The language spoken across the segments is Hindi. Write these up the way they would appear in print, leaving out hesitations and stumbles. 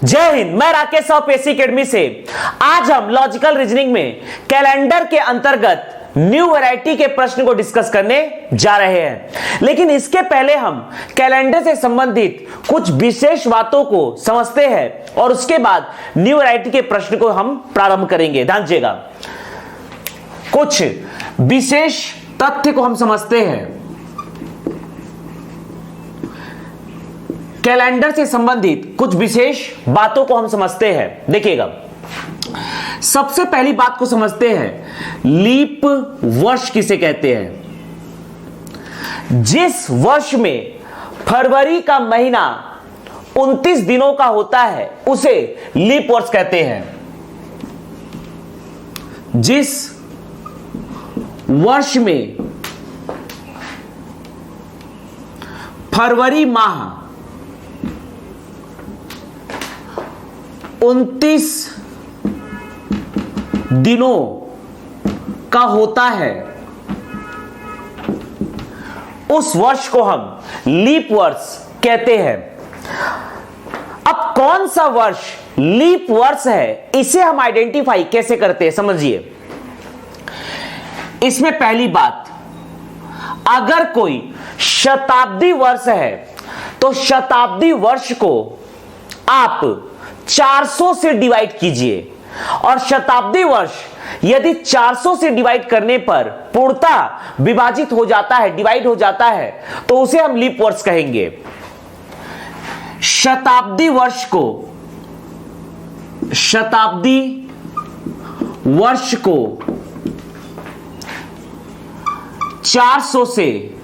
जय हिंद। मैं राकेश साहू पेसी एकेडमी से। आज हम लॉजिकल रीजनिंग में कैलेंडर के अंतर्गत न्यू वैरायटी के प्रश्न को डिस्कस करने जा रहे हैं, लेकिन इसके पहले हम कैलेंडर से संबंधित कुछ विशेष बातों को समझते हैं और उसके बाद न्यू वैरायटी के प्रश्न को हम प्रारंभ करेंगे। ध्यान दीजिएगा, कुछ विशेष तथ्य को हम समझते हैं। कैलेंडर से संबंधित कुछ विशेष बातों को हम समझते हैं। देखिएगा, सबसे पहली बात को समझते हैं, लीप वर्ष किसे कहते हैं। जिस वर्ष में फरवरी का महीना 29 दिनों का होता है उसे लीप वर्ष कहते हैं। जिस वर्ष में फरवरी माह 29 दिनों का होता है उस वर्ष को हम लीप वर्ष कहते हैं। अब कौन सा वर्ष लीप वर्ष है, इसे हम आइडेंटिफाई कैसे करते हैं, समझिए। इसमें पहली बात, अगर कोई शताब्दी वर्ष है तो शताब्दी वर्ष को आप 400 से डिवाइड कीजिए, और शताब्दी वर्ष यदि 400 से डिवाइड करने पर पूर्णतः विभाजित हो जाता है, डिवाइड हो जाता है, तो उसे हम लीप वर्ष कहेंगे। शताब्दी वर्ष को 400 से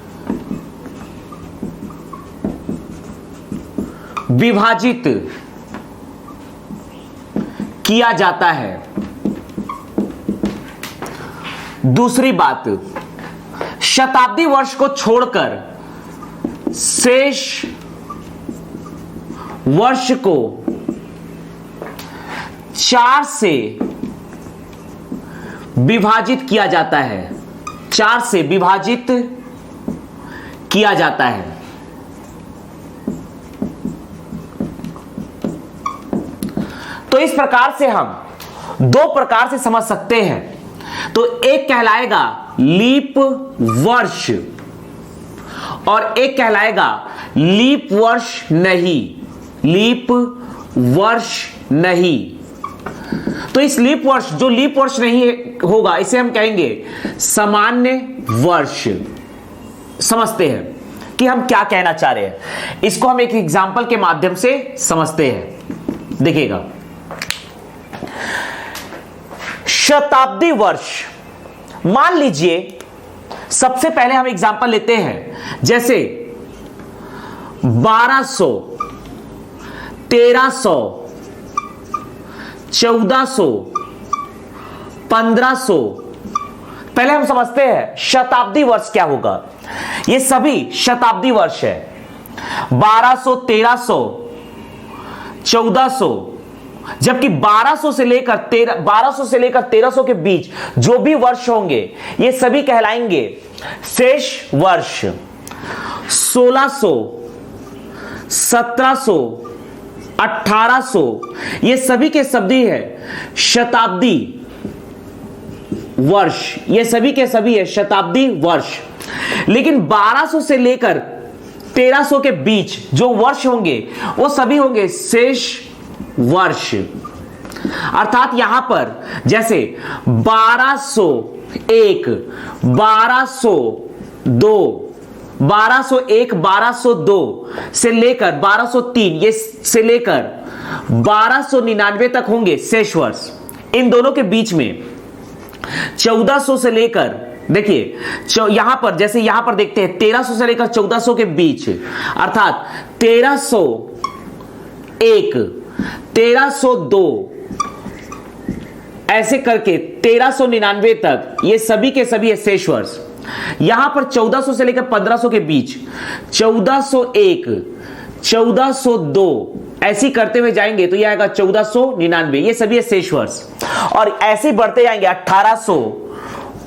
विभाजित किया जाता है। दूसरी बात, शताब्दी वर्ष को छोड़कर शेष वर्ष को 4 से विभाजित किया जाता है। 4 से विभाजित किया जाता है। तो इस प्रकार से हम दो प्रकार से समझ सकते हैं। तो एक कहलाएगा लीप वर्ष और एक कहलाएगा लीप वर्ष नहीं। लीप वर्ष नहीं। तो इस लीप वर्ष, जो लीप वर्ष नहीं होगा, इसे हम कहेंगे सामान्य वर्ष। समझते हैं कि हम क्या कहना चाह रहे हैं। इसको हम एक एग्जांपल के माध्यम से समझते हैं। देखिएगा, शताब्दी वर्ष, मान लीजिए सबसे पहले हम एग्जांपल लेते हैं, जैसे 1200, 1300, 1400, 1500। पहले हम समझते हैं शताब्दी वर्ष क्या होगा। ये सभी शताब्दी वर्ष है। 1200, 1300, 1400, जबकि 1200 से लेकर 1300 के बीच जो भी वर्ष होंगे ये सभी कहलाएंगे शेष वर्ष। 1600, 1700, 1800, ये सभी के सभी है शताब्दी वर्ष। ये सभी के सभी है शताब्दी वर्ष। लेकिन 1200 से लेकर 1300 के बीच जो वर्ष होंगे वो सभी होंगे शेष वर्ष। अर्थात यहां पर जैसे 1201, 1202, 1201, 1202 से लेकर 1203, ये से लेकर 1299 तक होंगे शेष वर्ष। इन दोनों के बीच में 1400 से लेकर, देखिए यहां पर, जैसे यहां पर देखते हैं 1300 से लेकर 1400 के बीच, अर्थात 1301, 1302, ऐसे करके 1399 तक, ये सभी के सभी है शेष वर्ष। यहां पर 1400 से लेकर 1500 के बीच 1401, 1402, ऐसी करते हुए जाएंगे तो यह आएगा 1499, ये सभी है शेष वर्ष। और ऐसे बढ़ते जाएंगे 1800,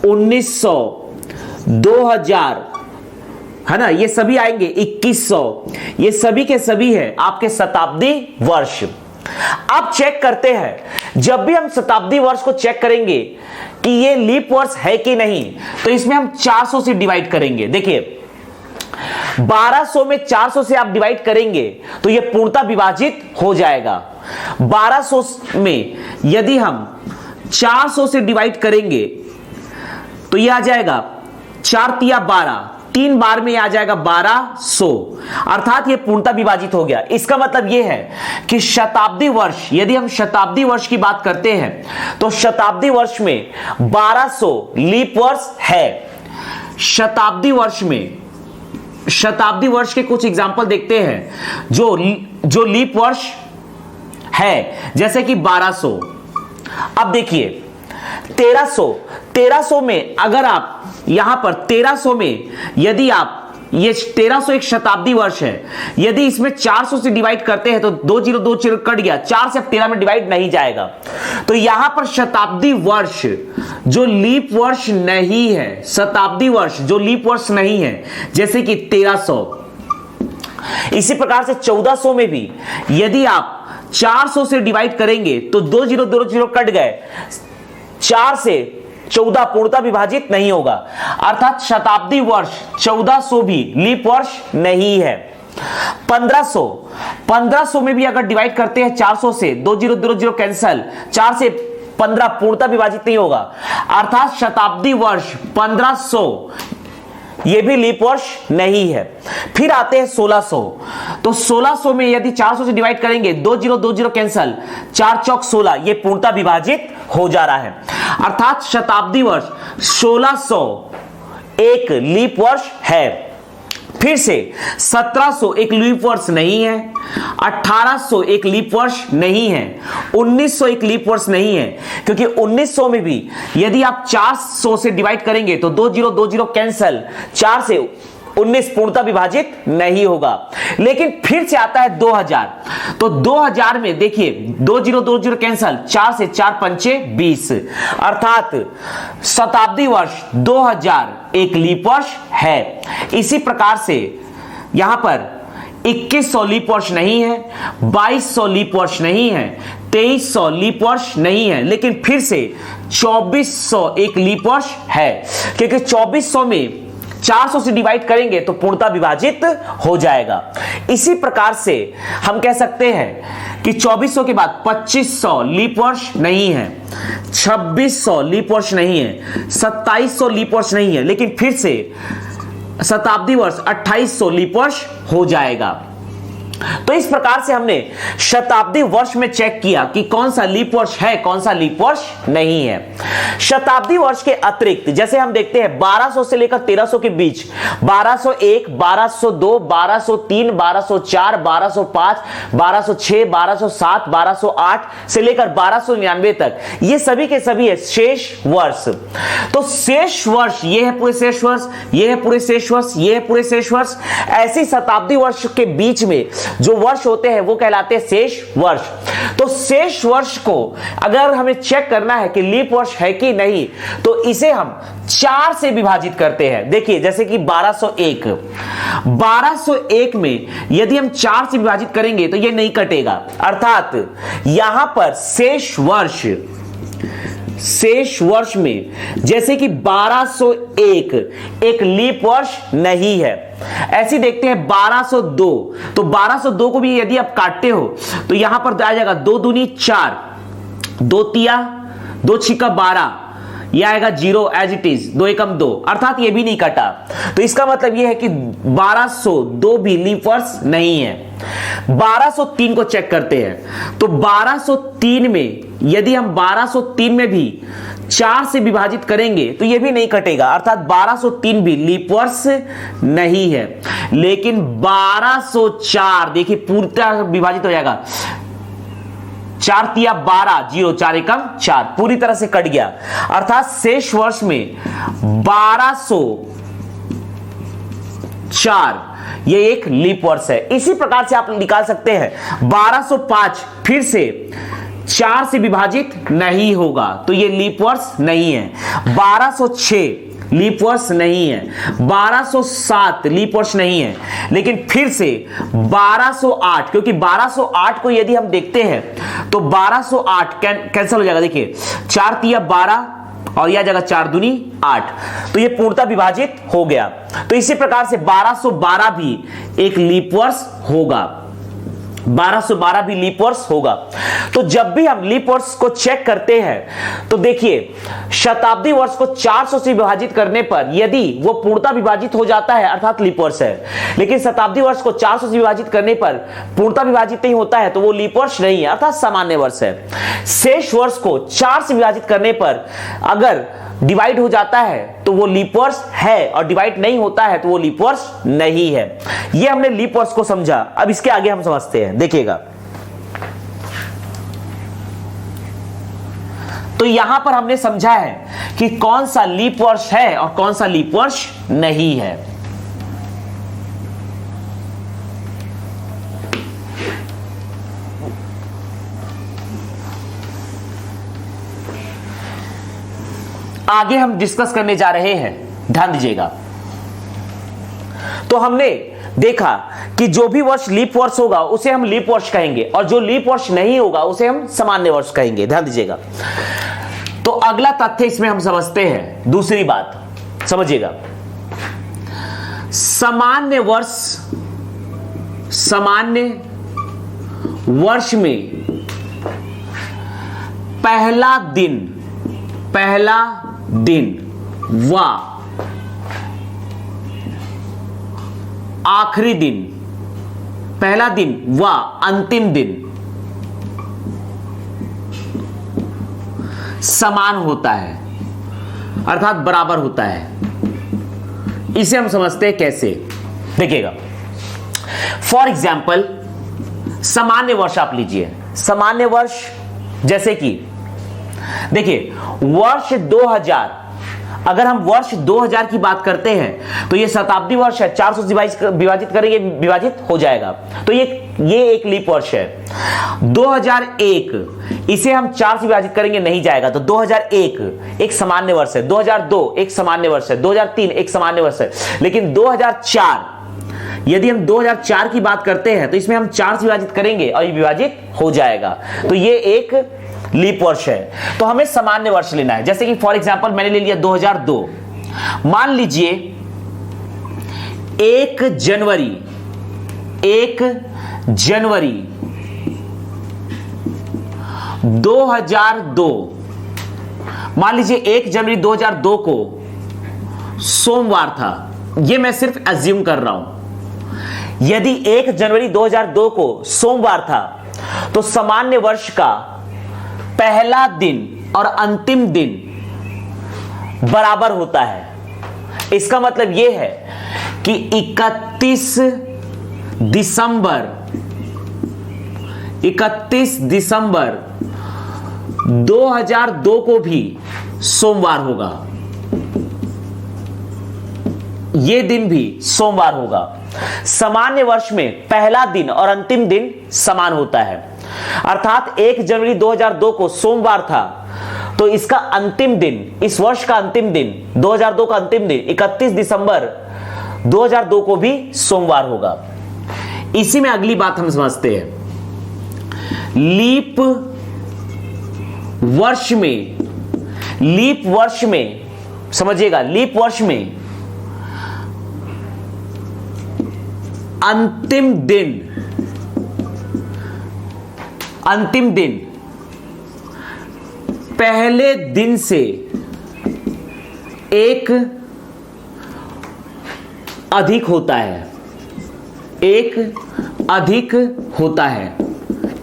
1900, 2000, है ना, ये सभी आएंगे 2100, ये सभी के सभी है आपके शताब्दी वर्ष। अब चेक करते हैं, जब भी हम शताब्दी वर्ष को चेक करेंगे कि ये लीप वर्ष है कि नहीं, तो इसमें हम 400 से डिवाइड करेंगे। देखिए 1200 में 400 से आप डिवाइड करेंगे तो ये पूर्णतः विभाजित हो जाएगा। 1200 में यदि हम 400 से डिवाइड करेंगे तो ये आ जाएगा 4 तिया 12, 3 बार में आ जाएगा 1200, अर्थात ये पूर्णतः विभाजित हो गया। इसका मतलब ये है कि शताब्दी वर्ष, यदि हम शताब्दी वर्ष की बात करते हैं तो शताब्दी वर्ष में 1200 लीप वर्ष है। शताब्दी वर्ष के कुछ एग्जाम्पल देखते हैं जो लीप वर्ष है, जैसे कि 1200। अब देखिए 1300 में अगर आप यहां पर 1300 में यदि आप ये 1300 एक शताब्दी वर्ष है, यदि इसमें 400 से डिवाइड करते हैं तो 2020 कट गया, 4 से अब 13 में डिवाइड नहीं जाएगा। तो यहां पर शताब्दी वर्ष जो लीप वर्ष नहीं है, शताब्दी वर्ष जो लीप वर्ष नहीं है, जैसे कि 1300। इसी प्रकार से 1400 में भी यदि आप 400 से डिवाइड करेंगे तो 2020 कट गए, 4 से 14 पूर्णतः विभाजित नहीं होगा, अर्थात शताब्दी वर्ष 1400 भी लीप वर्ष नहीं है। 1500 में भी अगर डिवाइड करते हैं 400 से, 2020 कैंसल, 4 से 15 पूर्णतः विभाजित नहीं होगा, अर्थात शताब्दी वर्ष 1500 ये भी लीप वर्ष नहीं है। फिर आते हैं 1600, तो 1600 में यदि 400 से डिवाइड करेंगे, 2020 कैंसल, 4 चौक 16, ये पूर्णतः विभाजित हो जा रहा है, अर्थात शताब्दी वर्ष 1600 एक लीप वर्ष है। फिर से 1700 एक लीप वर्ष नहीं है, 1800 एक लीप वर्ष नहीं है, 1900 एक लीप वर्ष नहीं है, क्योंकि 1900 में भी यदि आप 400 से डिवाइड करेंगे तो 2020 कैंसल, 4 से 19 पूर्णतः विभाजित नहीं होगा। लेकिन फिर से आता है 2000, तो 2000 में देखिए 2020 कैंसल, 4 से 4 पंचे 20, अर्थात शताब्दी वर्ष 2000 एक लीप वर्ष है। इसी प्रकार से यहां पर 2100 लीप वर्ष नहीं है, 2200 लीप वर्ष नहीं है, 2300 लीप वर्ष नहीं है, लेकिन फिर से 2400 एक लीप वर्ष है, क्योंकि 2400 में 400 से डिवाइड करेंगे तो पूर्णतः विभाजित हो जाएगा। इसी प्रकार से हम कह सकते हैं कि 2400 के बाद 2500 लीप वर्ष नहीं है, 2600 लीप वर्ष नहीं है, 2700 लीप वर्ष नहीं है, लेकिन फिर से शताब्दी वर्ष 2800 लीप वर्ष हो जाएगा। तो इस प्रकार से हमने शताब्दी वर्ष में चेक किया कि कौन सा लीप वर्ष है, कौन सा लीप वर्ष नहीं है। शताब्दी वर्ष के अतिरिक्त जैसे हम देखते हैं 1200 से लेकर 1300 के बीच 1201, 1202, 1203, 1204, 1205, 1206, 1207, 1208 से लेकर 1299 तक, ये सभी के सभी है शेष वर्ष। तो शेष वर्ष ये है पूरे शेष वर्ष, ये है पूरे शेष वर्ष, ये है पूरे शेष वर्ष। ऐसी शताब्दी वर्ष के बीच में जो वर्ष होते हैं वो कहलाते हैं शेष वर्ष। तो शेष वर्ष को अगर हमें चेक करना है कि लीप वर्ष है कि नहीं, तो इसे हम 4 से विभाजित करते हैं। देखिए जैसे कि 1201 में यदि हम 4 से विभाजित करेंगे तो ये नहीं कटेगा, अर्थात यहां पर शेष वर्ष में जैसे कि 1201 एक लीप वर्ष नहीं है। ऐसे देखते हैं 1202, तो 1202 को भी यदि आप काटते हो तो यहां पर आ जाएगा 2 दूनी 4, 2 तिया 2 छिका 12, यह आएगा 0 एज इट इज, 2 एकम 2, अर्थात ये भी नहीं कटा। तो इसका मतलब यह है कि 1202 भी लीप वर्ष नहीं है। 1203 को चेक करते हैं, तो 1203 में यदि हम 1203 में भी 4 से विभाजित करेंगे तो यह भी नहीं कटेगा, अर्थात 1203 भी लीप वर्ष नहीं है। लेकिन 1204 देखिए पूर्णतः विभाजित हो जाएगा, 4 तिया 12, 0 4 एकम 4, पूरी तरह से कट गया, अर्थात शेष वर्ष में 1204 ये एक लीप वर्ष है। इसी प्रकार से आप निकाल सकते हैं 1205 फिर से 4 से विभाजित नहीं होगा तो ये लीप वर्ष नहीं है। 1206 लीप वर्ष नहीं है, 1207 लीप वर्ष नहीं है, लेकिन फिर से 1208, क्योंकि 1208 को यदि हम देखते हैं तो 1208 कैंसिल हो जाएगा। देखिए 4 तिया 12 और यह जगह 4 दूनी 8, तो यह पूर्णतः विभाजित हो गया। तो इसी प्रकार से 1212 भी एक लीप वर्ष होगा, 1212 भी लीप वर्ष होगा। तो जब भी हम लीप वर्ष को चेक करते हैं तो देखिए शताब्दी वर्ष को 400 से विभाजित करने पर यदि वो पूर्णतः विभाजित हो जाता है अर्थात लीप वर्ष है, लेकिन शताब्दी वर्ष को 400 से विभाजित करने पर पूर्णतः विभाजित नहीं होता है तो वो लीप वर्ष नहीं है अर्थात सामान्य वर्ष है। शेष वर्ष को 4 से विभाजित करने पर अगर डिवाइड हो जाता है तो वो लीप वर्ष है और डिवाइड नहीं होता है तो वो लीप वर्ष नहीं है। ये हमने लीप वर्ष को समझा। अब इसके आगे हम समझते हैं, देखिएगा। तो यहां पर हमने समझा है कि कौन सा लीप वर्ष है और कौन सा लीप वर्ष नहीं है। आगे हम डिस्कस करने जा रहे हैं, ध्यान दीजिएगा। तो हमने देखा कि जो भी वर्ष लीप वर्ष होगा उसे हम लीप वर्ष कहेंगे और जो लीप वर्ष नहीं होगा उसे हम सामान्य वर्ष कहेंगे, ध्यान दीजिएगा। तो अगला तथ्य इसमें हम समझते हैं, दूसरी बात समझिएगा। सामान्य वर्ष में पहला दिन व आखिरी दिन, पहला दिन व अंतिम दिन समान होता है अर्थात बराबर होता है। इसे हम समझते हैं कैसे, देखिएगा। फॉर एग्जाम्पल सामान्य वर्ष आप लीजिए। सामान्य वर्ष जैसे कि देखिए वर्ष 2000, अगर हम वर्ष 2000 की बात करते हैं तो ये शताब्दी वर्ष है, 400 से विभाजित करेंगे विभाजित हो जाएगा, तो ये एक लीप वर्ष है। 2001 इसे हम 4 से विभाजित करेंगे नहीं जाएगा, तो 2001 एक सामान्य वर्ष है, 2002 एक सामान्य वर्ष है, 2003 एक सामान्य वर्ष है। लेकिन 2004 यदि हम 2004 की बात करते हैं तो इसमें हम 4 से विभाजित करेंगे और ये विभाजित हो जाएगा, तो ये एक लीप वर्ष है। तो हमें सामान्य वर्ष लेना है। जैसे कि फॉर एग्जांपल मैंने ले लिया 2002। मान लीजिए 1 जनवरी 2002, मान लीजिए 1 जनवरी 2002 को सोमवार था। यह मैं सिर्फ अज्यूम कर रहा हूं। यदि 1 जनवरी 2002 को सोमवार था तो सामान्य वर्ष का पहला दिन और अंतिम दिन बराबर होता है। इसका मतलब यह है कि 31 दिसंबर 2002 को भी सोमवार होगा, यह दिन भी सोमवार होगा। सामान्य वर्ष में पहला दिन और अंतिम दिन समान होता है, अर्थात 1 जनवरी 2002 को सोमवार था तो इसका अंतिम दिन, इस वर्ष का अंतिम दिन 2002 का अंतिम दिन 31 दिसंबर 2002 को भी सोमवार होगा। इसी में अगली बात हम समझते हैं। लीप वर्ष में समझिएगा, लीप वर्ष में अंतिम दिन पहले दिन से एक अधिक होता है,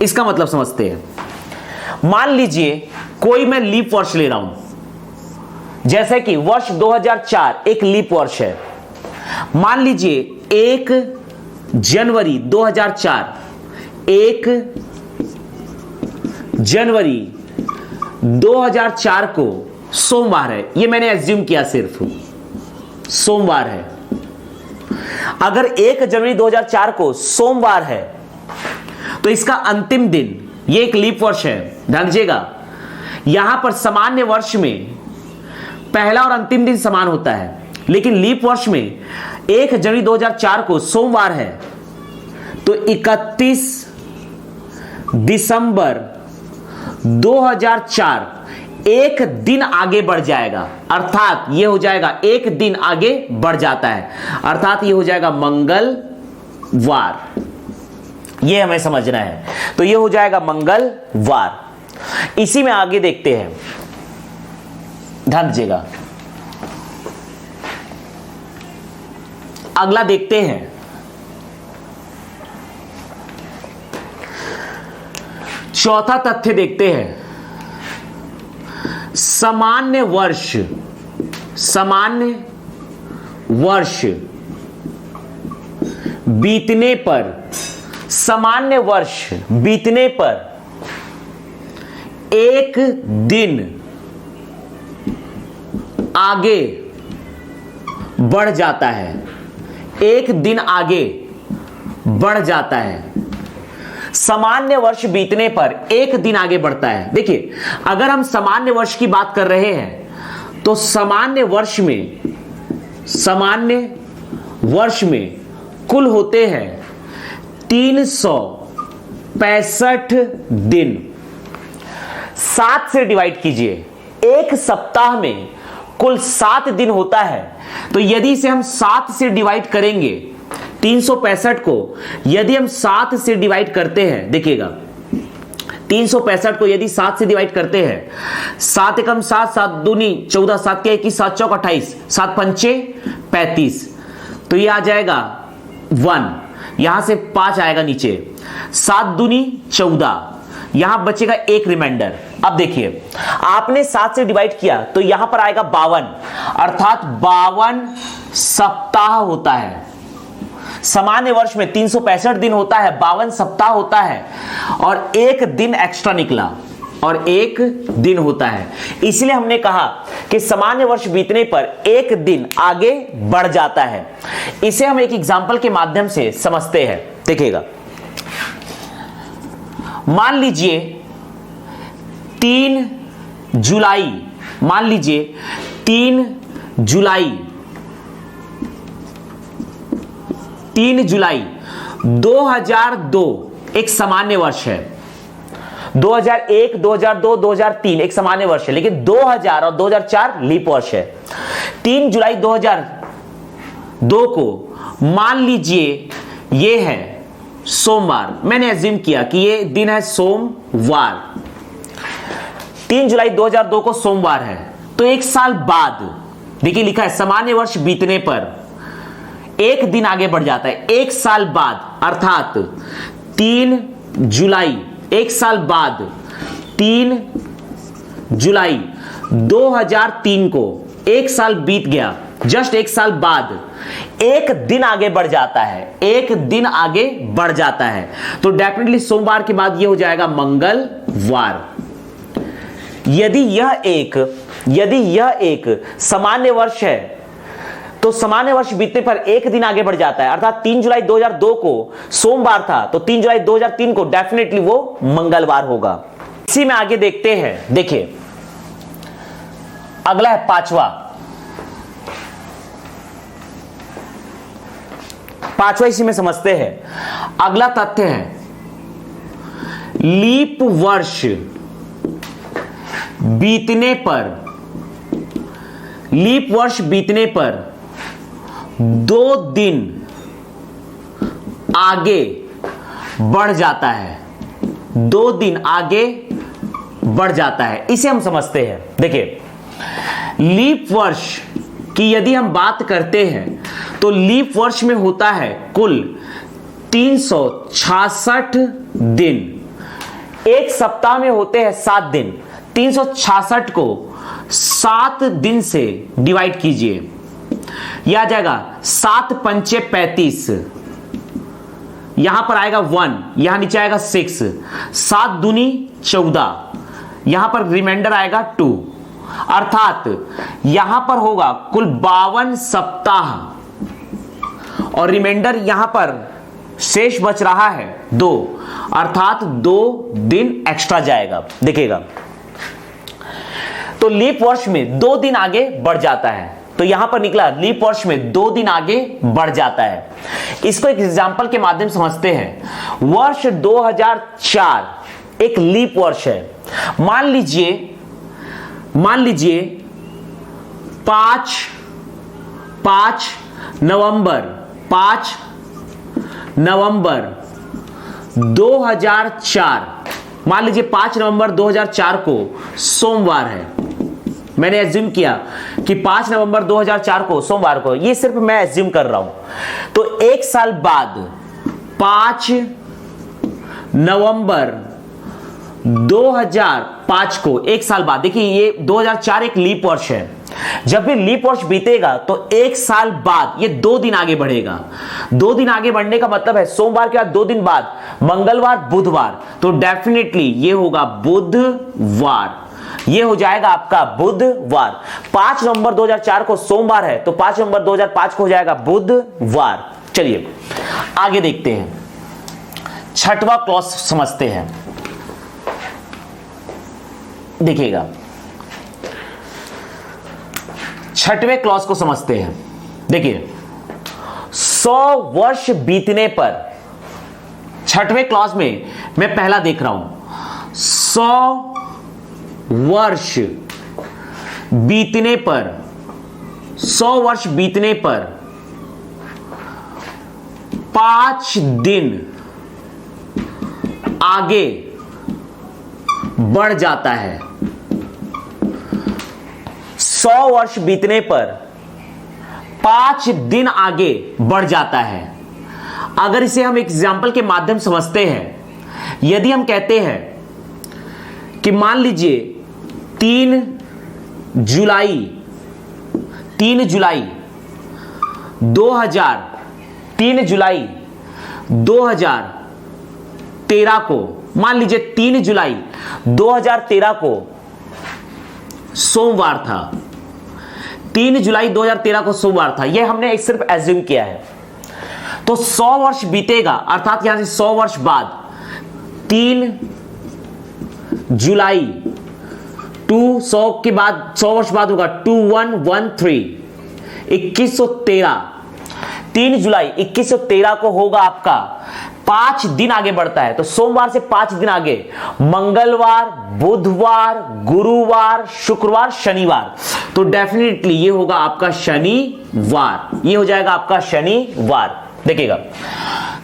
इसका मतलब समझते हैं। मान लीजिए कोई मैं लीप वर्ष ले रहा हूं, जैसे कि वर्ष 2004 एक लीप वर्ष है। मान लीजिए 1 जनवरी 2004, 1 जनवरी 2004 को सोमवार है। यह मैंने एज्यूम किया, सिर्फ सोमवार है। अगर 1 जनवरी 2004 को सोमवार है तो इसका अंतिम दिन, यह एक लीप वर्ष है, ध्यान दीजिएगा। यहां पर सामान्य वर्ष में पहला और अंतिम दिन समान होता है, लेकिन लीप वर्ष में 1 जनवरी 2004 को सोमवार है, तो 31 दिसंबर 2004 एक दिन आगे बढ़ जाएगा, अर्थात यह हो जाएगा एक दिन आगे बढ़ जाता है, अर्थात यह हो जाएगा मंगलवार। यह हमें समझना है, तो यह हो जाएगा मंगलवार। इसी में आगे देखते हैं, ध्यान दीजिएगा, अगला देखते हैं। चौथा तथ्य देखते हैं, सामान्य वर्ष बीतने पर एक दिन आगे बढ़ जाता है, एक दिन आगे बढ़ जाता है। सामान्य वर्ष बीतने पर एक दिन आगे बढ़ता है। देखिए, अगर हम सामान्य वर्ष की बात कर रहे हैं तो सामान्य वर्ष में कुल होते हैं 365 दिन। 7 से डिवाइड कीजिए, एक सप्ताह में कुल 7 दिन होता है, तो यदि इसे हम 7 से डिवाइड करेंगे, 365 को यदि हम 7 से डिवाइड करते हैं, देखिएगा 365 को यदि 7 से डिवाइड करते हैं, 7 एकम 7, 7 दूनी 14, 7 के 21, 7 चौक 28, 7 पंचे 35, तो ये आ जाएगा 1, यहां से 5 आएगा नीचे, 7 दूनी 14, यहां बचेगा एक रिमाइंडर। अब देखिए, आपने 7 से डिवाइड किया तो यहां पर आएगा 52, अर्थात 52 सप्ताह होता है। सामान्य वर्ष में 365 दिन होता है, 52 सप्ताह होता है, और एक दिन एक्स्ट्रा निकला और एक दिन होता है। इसलिए हमने कहा कि सामान्य वर्ष बीतने पर एक दिन आगे बढ़ जाता है। इसे हम एक एग्जांपल के माध्यम से समझते हैं, देखिएगा। मान लीजिए 3 जुलाई 2002 एक सामान्य वर्ष है। 2001, 2002, 2003 एक सामान्य वर्ष है, लेकिन 2000 और 2004 लीप वर्ष है। 3 जुलाई 2002 को मान लीजिए ये है सोमवार, मैंने अज्यूम किया कि ये दिन है सोमवार। 3 जुलाई 2002 को सोमवार है, तो एक साल बाद, देखिए लिखा है सामान्य वर्ष बीतने पर एक दिन आगे बढ़ जाता है। एक साल बाद, अर्थात 3 जुलाई, एक साल बाद 3 जुलाई 2003 को एक साल बीत गया, जस्ट एक साल बाद एक दिन आगे बढ़ जाता है, एक दिन आगे बढ़ जाता है, तो डेफिनेटली सोमवार के बाद यह हो जाएगा मंगलवार। यदि यह एक सामान्य वर्ष है तो सामान्य वर्ष बीतने पर एक दिन आगे बढ़ जाता है, अर्थात 3 जुलाई 2002 को सोमवार था, तो 3 जुलाई 2003 को डेफिनेटली वो मंगलवार होगा। इसी में आगे देखते हैं, देखिए अगला है पांचवा इसी में समझते हैं। अगला तथ्य है, लीप वर्ष बीतने पर 2 दिन आगे बढ़ जाता है, 2 दिन आगे बढ़ जाता है। इसे हम समझते हैं। देखिए, लीप वर्ष की यदि हम बात करते हैं तो लीप वर्ष में होता है कुल 366 दिन। एक सप्ताह में होते हैं 7 दिन, 366 को 7 दिन से डिवाइड कीजिए, यह आ जाएगा 7 पंचे 35, यहां पर आएगा 1, यहां नीचे आएगा 6, 7 दूनी 14, यहां पर रिमाइंडर आएगा 2, अर्थात यहां पर होगा कुल 52 सप्ताह, और रिमाइंडर यहां पर शेष बच रहा है 2, अर्थात 2 दिन एक्स्ट्रा जाएगा। देखिएगा, तो लीप वर्ष में 2 दिन आगे बढ़ जाता है। तो यहां पर निकला लीप वर्ष में 2 दिन आगे बढ़ जाता है। इसको एक एग्जांपल के माध्यम से समझते हैं। वर्ष 2004 एक लीप वर्ष है। मान लीजिए 5 नवंबर 2004, मान लीजिए 5 नवंबर 2004 को सोमवार है। मैंने एज्यूम किया कि 5 नवंबर 2004 को सोमवार को, ये सिर्फ मैं एज्यूम कर रहा हूं। तो एक साल बाद 5 नवंबर 2005 को, एक साल बाद, देखिए ये 2004 एक लीप वर्ष है। जब भी लीप वर्ष बीतेगा तो एक साल बाद ये 2 दिन आगे बढ़ेगा। 2 दिन आगे बढ़ने का मतलब है सोमवार के बाद 2 दिन बाद मंगलवार बुधवार, तो डेफिनेटली ये होगा बुधवार। ये हो जाएगा आपका बुधवार। 5 नवंबर 2004 को सोमवार है तो 5 नवंबर 2005 को हो जाएगा बुधवार। चलिए आगे देखते हैं, छठवां क्लॉज समझते हैं। देखिएगा, छठवें क्लॉज को समझते हैं। देखिए 100 वर्ष बीतने पर, छठवें क्लॉज में मैं पहला देख रहा हूं, 100 वर्ष बीतने पर, 100 वर्ष बीतने पर 5 दिन आगे बढ़ जाता है। 100 वर्ष बीतने पर 5 दिन आगे बढ़ जाता है। अगर इसे हम एग्जाम्पल के माध्यम समझते हैं, यदि हम कहते हैं कि मान लीजिए 3 जुलाई 2013 को, मान लीजिए 3 जुलाई 2013 को सोमवार था। 3 जुलाई 2013 को सोमवार था, यह हमने एक सिर्फ एज्यूम किया है। तो 100 वर्ष बीतेगा, अर्थात यहां से 100 वर्ष बाद 3 जुलाई 100 के बाद 100 वर्ष बाद होगा 2113 3 जुलाई 2113 को होगा आपका 5 दिन आगे बढ़ता है। तो सोमवार से 5 दिन आगे मंगलवार, बुधवार, गुरुवार, शुक्रवार, शनिवार, तो डेफिनेटली ये होगा आपका शनिवार। ये हो जाएगा आपका शनिवार। देखिएगा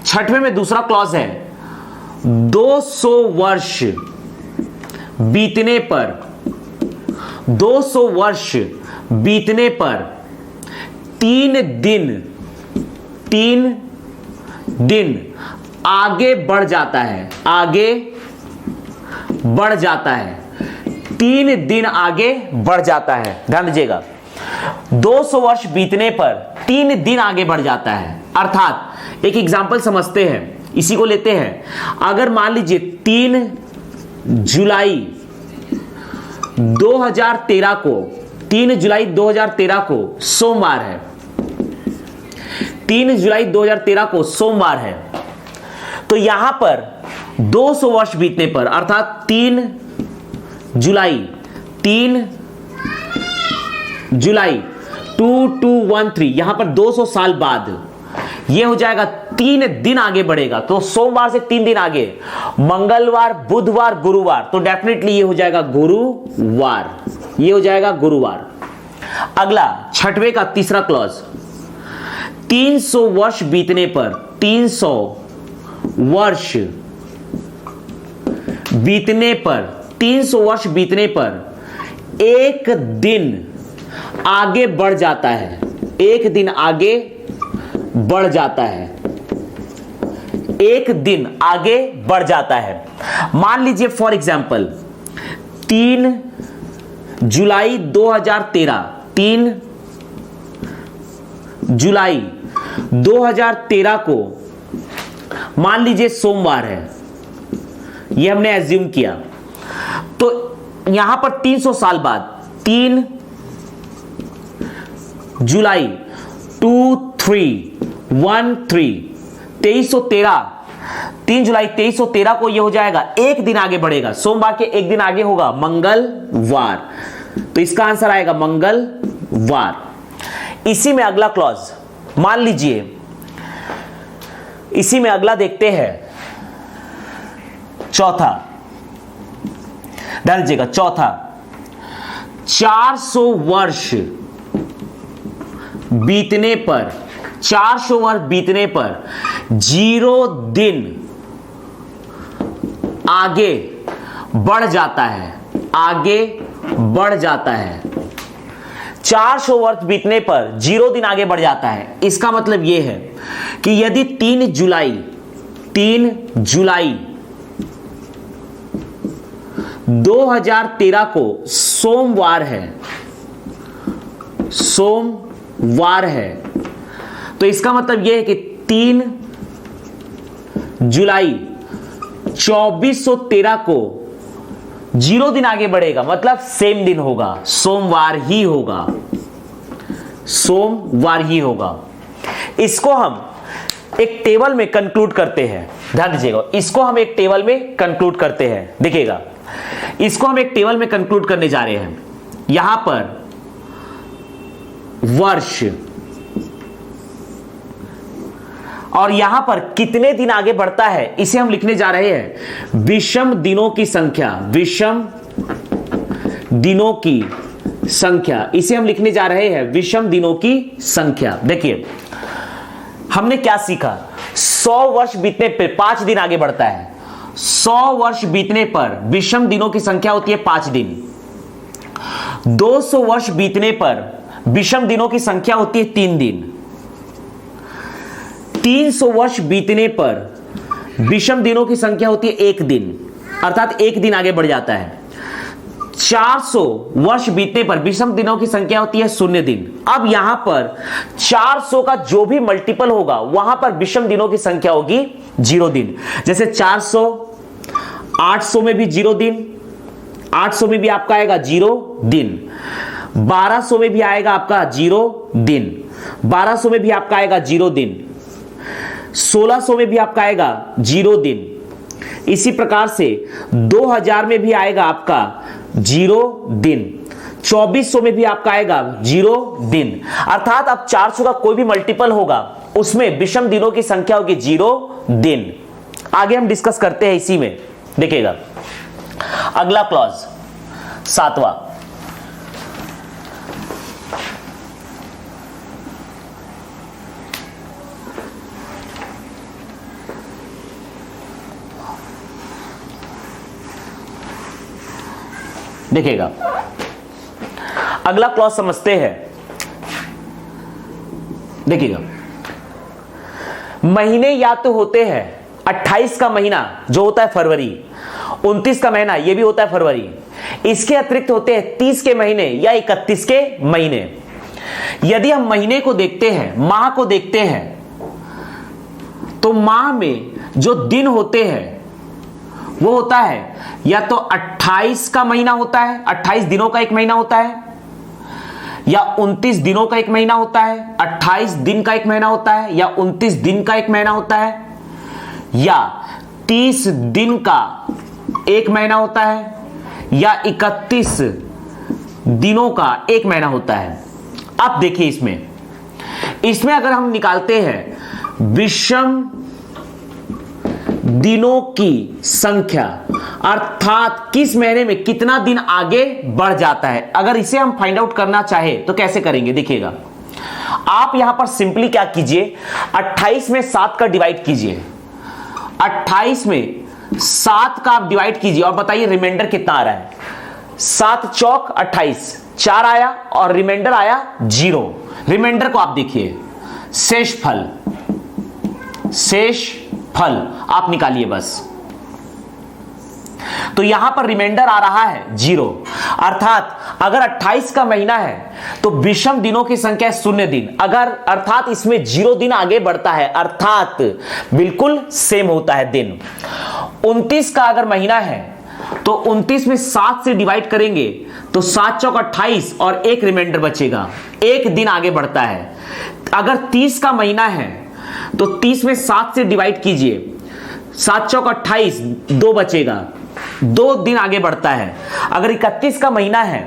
छठवें में दूसरा क्लॉज है, 200 वर्ष बीतने पर 200 वर्ष बीतने पर 3 दिन आगे बढ़ जाता है। आगे बढ़ जाता है, 3 दिन आगे बढ़ जाता है। ध्यान दीजिएगा, 200 वर्ष बीतने पर 3 दिन आगे बढ़ जाता है। अर्थात एक एग्जांपल समझते हैं, इसी को लेते हैं। अगर मान लीजिए 3 जुलाई 2013 को 3 जुलाई 2013 को सोमवार है। 3 जुलाई 2013 को सोमवार है, तो यहां पर 200 वर्ष बीतने पर, अर्थात 3 जुलाई 2213, यहां पर 200 साल बाद यह हो जाएगा 3 दिन आगे बढ़ेगा। तो सोमवार से 3 दिन आगे मंगलवार, बुधवार, गुरुवार, तो डेफिनेटली ये हो जाएगा गुरुवार। ये हो जाएगा गुरुवार। अगला छठवें का तीसरा क्लॉज, 300 वर्ष बीतने पर 300 वर्ष बीतने पर 1 दिन आगे बढ़ जाता है। 1 दिन आगे बढ़ जाता है। 1 दिन आगे बढ़ जाता है। मान लीजिए फॉर एग्जांपल 3 जुलाई 2013, 3 जुलाई 2013 को मान लीजिए सोमवार है, यह हमने एज्यूम किया। तो यहां पर 300 साल बाद 3 जुलाई 2313 3 जुलाई 2313 को यह हो जाएगा 1 दिन आगे बढ़ेगा। सोमवार के 1 दिन आगे होगा मंगलवार। तो इसका आंसर आएगा मंगलवार। इसी में अगला क्लॉज, मान लीजिए इसी में अगला देखते हैं, चौथा, ध्यान दीजिएगा, चौथा 400 वर्ष बीतने पर, 400 वर्ष बीतने पर 0 दिन आगे बढ़ जाता है, आगे बढ़ जाता है। 400 वर्ष बीतने पर 0 दिन आगे बढ़ जाता है। इसका मतलब यह है कि यदि 3 जुलाई 2013 को सोमवार है, तो इसका मतलब यह है कि 3 जुलाई 2413 को 0 दिन आगे बढ़ेगा, मतलब सेम दिन होगा, सोमवार ही होगा। इसको हम एक टेबल में कंक्लूड करते हैं, ध्यान दीजिएगा, इसको हम एक टेबल में कंक्लूड करते हैं। देखिएगा, इसको हम एक टेबल में कंक्लूड करने जा रहे हैं। यहां पर वर्ष और यहां पर कितने दिन आगे बढ़ता है, इसे हम लिखने जा रहे हैं विषम दिनों की संख्या, विषम दिनों की संख्या, इसे हम लिखने जा रहे हैं विषम दिनों की संख्या। देखिए, हमने क्या सीखा, 100 वर्ष बीतने पर 5 दिन आगे बढ़ता है। 100 वर्ष बीतने पर विषम दिनों की संख्या होती है 5 दिन। 200 वर्ष बीतने पर विषम दिनों की संख्या होती है 3 दिन। 300 वर्ष बीतने पर विषम दिनों की संख्या होती है 1 दिन, अर्थात 1 दिन आगे बढ़ जाता है। 400 वर्ष बीतने पर विषम दिनों की संख्या होती है 0 दिन। अब यहां पर 400 का जो भी मल्टीपल होगा वहां पर विषम दिनों की संख्या होगी 0 दिन। जैसे 400, 800 में भी 0 दिन, 800 में भी आपका आएगा 0 दिन, 1200 में भी आएगा आपका 0 दिन, 1200 में भी आपका आएगा 0 दिन, 1600 में भी आपका आएगा 0 दिन। इसी प्रकार से 2000 में भी आएगा आपका 0 दिन, 2400 में भी आपका आएगा 0 दिन। अर्थात अब 400 का कोई भी मल्टीपल होगा उसमें विषम दिनों की संख्या होगी 0 दिन। आगे हम डिस्कस करते हैं इसी में। देखिएगा, अगला क्लॉज 7वां, देखिएगा, अगला क्लॉज समझते हैं। देखिएगा, महीने या तो होते हैं 28 का महीना जो होता है फरवरी, 29 का महीना ये भी होता है फरवरी, इसके अतिरिक्त होते हैं 30 के महीने या 31 के महीने। यदि हम महीने को देखते हैं, माह को देखते हैं, तो माह में जो दिन होते हैं वो होता है या तो 28 का महीना होता है, 28 दिनों का एक महीना होता है, या 29 दिनों का एक महीना होता है, 28 दिन का एक महीना होता है, या 29 दिन का एक महीना होता है, या 30 दिन का एक महीना होता है, या 31 दिनों का एक महीना होता है। अब देखिए, इसमें अगर हम निकालते हैं विषम दिनों की संख्या, अर्थात किस महीने में कितना दिन आगे बढ़ जाता है, अगर इसे हम फाइंड आउट करना चाहे तो कैसे करेंगे। देखिएगा, आप यहां पर सिंपली क्या कीजिए, 28 में 7 का डिवाइड कीजिए, 28 में 7 का आप डिवाइड कीजिए और बताइए रिमाइंडर कितना आ रहा है। 7 चौक 28, 4 आया और रिमाइंडर आया 0। रिमाइंडर को आप देखिए, शेष फल आप निकालिए बस। तो यहां पर रिमाइंडर आ रहा है 0, अर्थात अगर 28 का महीना है तो विषम दिनों की संख्या 0 दिन, अर्थात इसमें 0 दिन आगे बढ़ता है, अर्थात बिल्कुल सेम होता है दिन। 29 का अगर महीना है तो 29 में 7 से डिवाइड करेंगे तो 7 चौक 28 और एक रिमाइंडर बचेगा, एक दिन आगे बढ़ता है। अगर 30 का महीना है तो 30 में 7 से डिवाइड कीजिए, 7 चौक 28, 2 बचेगा, 2 दिन आगे बढ़ता है। अगर 31 का महीना है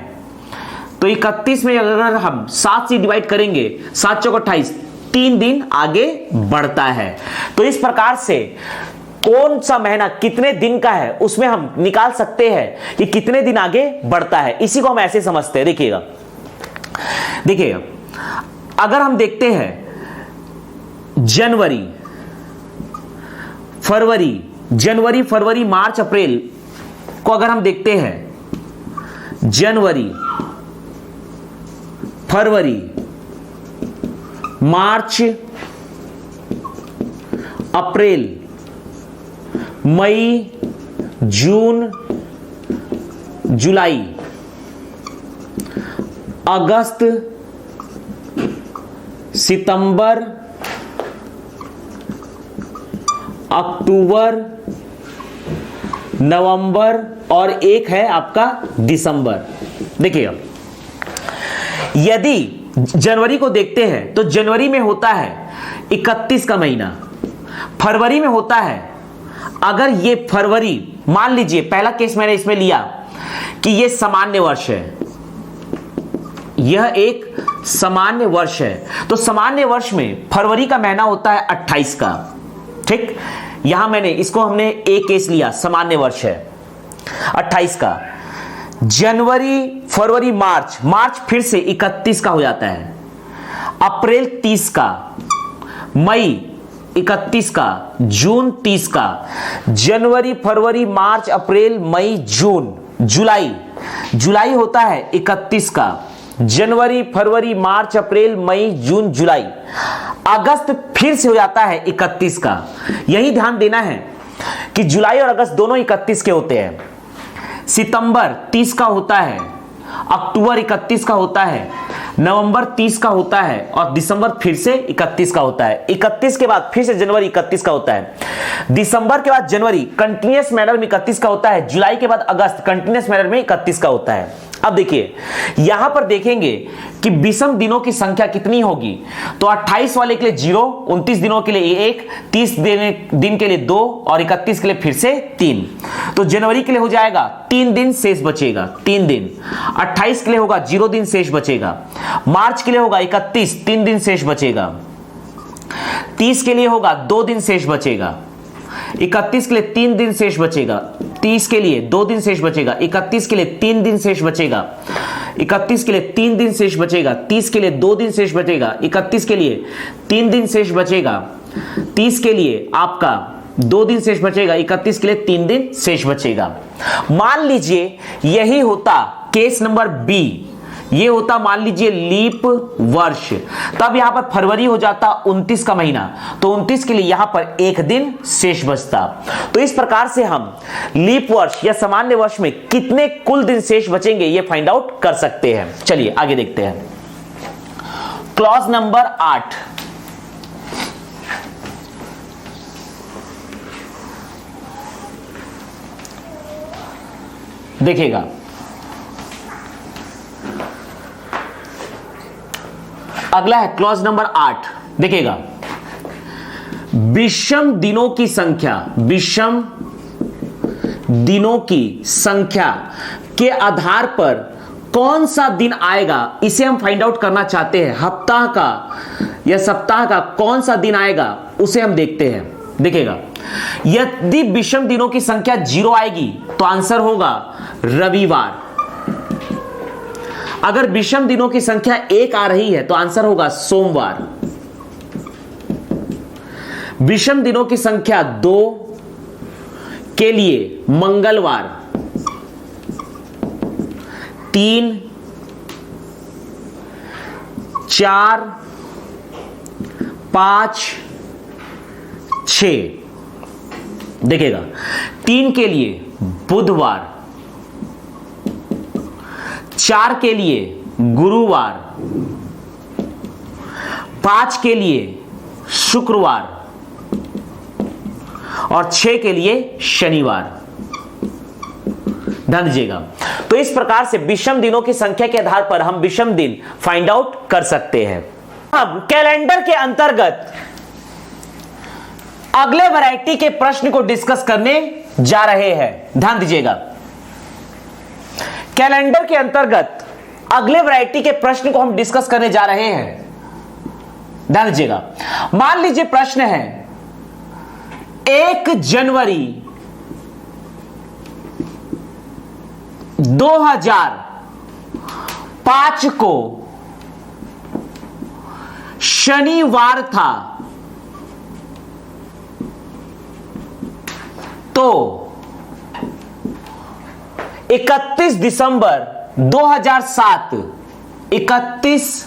तो 31 में अगर हम 7 से डिवाइड करेंगे, 7 चौक 28, 3 दिन आगे बढ़ता है। तो इस प्रकार से कौन सा महीना कितने दिन का है उसमें हम निकाल सकते हैं कि कितने दिन आगे बढ़ता है। इसी को हम ऐसे समझते हैं। देखिएगा अगर हम देखते हैं जनवरी फरवरी मार्च अप्रैल को अगर हम देखते हैं, जनवरी फरवरी मार्च अप्रैल मई जून जुलाई अगस्त सितंबर अक्टूबर नवंबर और एक है आपका दिसंबर। देखिएगा यदि जनवरी को देखते हैं तो जनवरी में होता है 31 का महीना, फरवरी में होता है, अगर ये फरवरी मान लीजिए पहला केस मैंने इसमें लिया कि ये सामान्य वर्ष है, यह एक सामान्य वर्ष है, तो सामान्य वर्ष में फरवरी का महीना होता है 28 का। ठीक, यहां मैंने इसको हमने एक केस लिया, सामान्य वर्ष है 28 का। जनवरी फरवरी मार्च फिर से 31 का हो जाता है, अप्रैल 30 का, मई 31 का, जून 30 का, जनवरी फरवरी मार्च अप्रैल मई जून, जुलाई होता है 31 का, जनवरी फरवरी मार्च अप्रैल मई जून जुलाई, अगस्त फिर से हो जाता है 31 का। यही ध्यान देना है कि जुलाई और अगस्त दोनों 31 के होते हैं, सितंबर 30 का होता है, अक्टूबर 31 का होता है, नवंबर 30 का होता है और दिसंबर फिर से 31 का होता है। 31 के बाद फिर से जनवरी 31 का होता है, दिसंबर के बाद जनवरी कंटिन्यूअस मैनर में 31 का होता है, जुलाई के बाद अगस्त कंटिन्यूअस मैनर में 31 का होता है। अब देखिए यहां पर देखेंगे कि विषम दिनों की संख्या कितनी होगी, तो 28 वाले के लिए 0, 29 दिनों के लिए 1, 30 दिन के लिए 2 और 31 के लिए फिर से 3। तो जनवरी के लिए हो जाएगा 3 दिन शेष बचेगा, 3 दिन। 28 के लिए होगा 0 दिन शेष बचेगा, मार्च के लिए होगा 31, 3 दिन शेष बचेगा, 30 के लिए होगा 2 दिन शेष बचेगा, 31 के लिए 3 दिन शेष बचेगा, 30 के लिए 2 दिन शेष बचेगा, 31 के लिए 3 दिन शेष बचेगा, 31 के लिए 3 दिन शेष बचेगा, 30 के लिए 2 दिन शेष बचेगा, 31 के लिए 3 दिन शेष बचेगा, 30 के लिए आपका 2 दिन शेष बचेगा, 31 के लिए 3 दिन शेष बचेगा। मान लीजिए यही होता केस नंबर बी, ये होता मान लीजिए लीप वर्ष, तब यहां पर फरवरी हो जाता 29 का महीना, तो 29 के लिए यहां पर 1 दिन शेष बचता। तो इस प्रकार से हम लीप वर्ष या सामान्य वर्ष में कितने कुल दिन शेष बचेंगे ये फाइंड आउट कर सकते हैं। चलिए आगे देखते हैं। क्लॉज नंबर 8, देखिएगा अगला है क्लॉज नंबर 8। देखिएगा विषम दिनों की संख्या के आधार पर कौन सा दिन आएगा इसे हम फाइंड आउट करना चाहते हैं। हफ्ता का या सप्ताह का कौन सा दिन आएगा उसे हम देखते हैं। देखिएगा यदि विषम दिनों की संख्या 0 आएगी तो आंसर होगा रविवार। अगर विषम दिनों की संख्या 1 आ रही है तो आंसर होगा सोमवार। विषम दिनों की संख्या 2 के लिए मंगलवार, 3, 4, 5, 6। देखिएगा 3 के लिए बुधवार, 4 के लिए गुरुवार, 5 के लिए शुक्रवार और 6 के लिए शनिवार। ध्यान दीजिएगा। तो इस प्रकार से विषम दिनों की संख्या के आधार पर हम विषम दिन फाइंड आउट कर सकते हैं। अब कैलेंडर के अंतर्गत अगले वैरायटी के प्रश्न को डिस्कस करने जा रहे हैं। ध्यान दीजिएगा। कैलेंडर के अंतर्गत अगले वैरायटी के प्रश्न को हम डिस्कस करने जा रहे हैं। ध्यान दीजिएगा। मान लीजिए प्रश्न है 1 जनवरी 2005 को शनिवार था, तो 31 दिसंबर 2007 31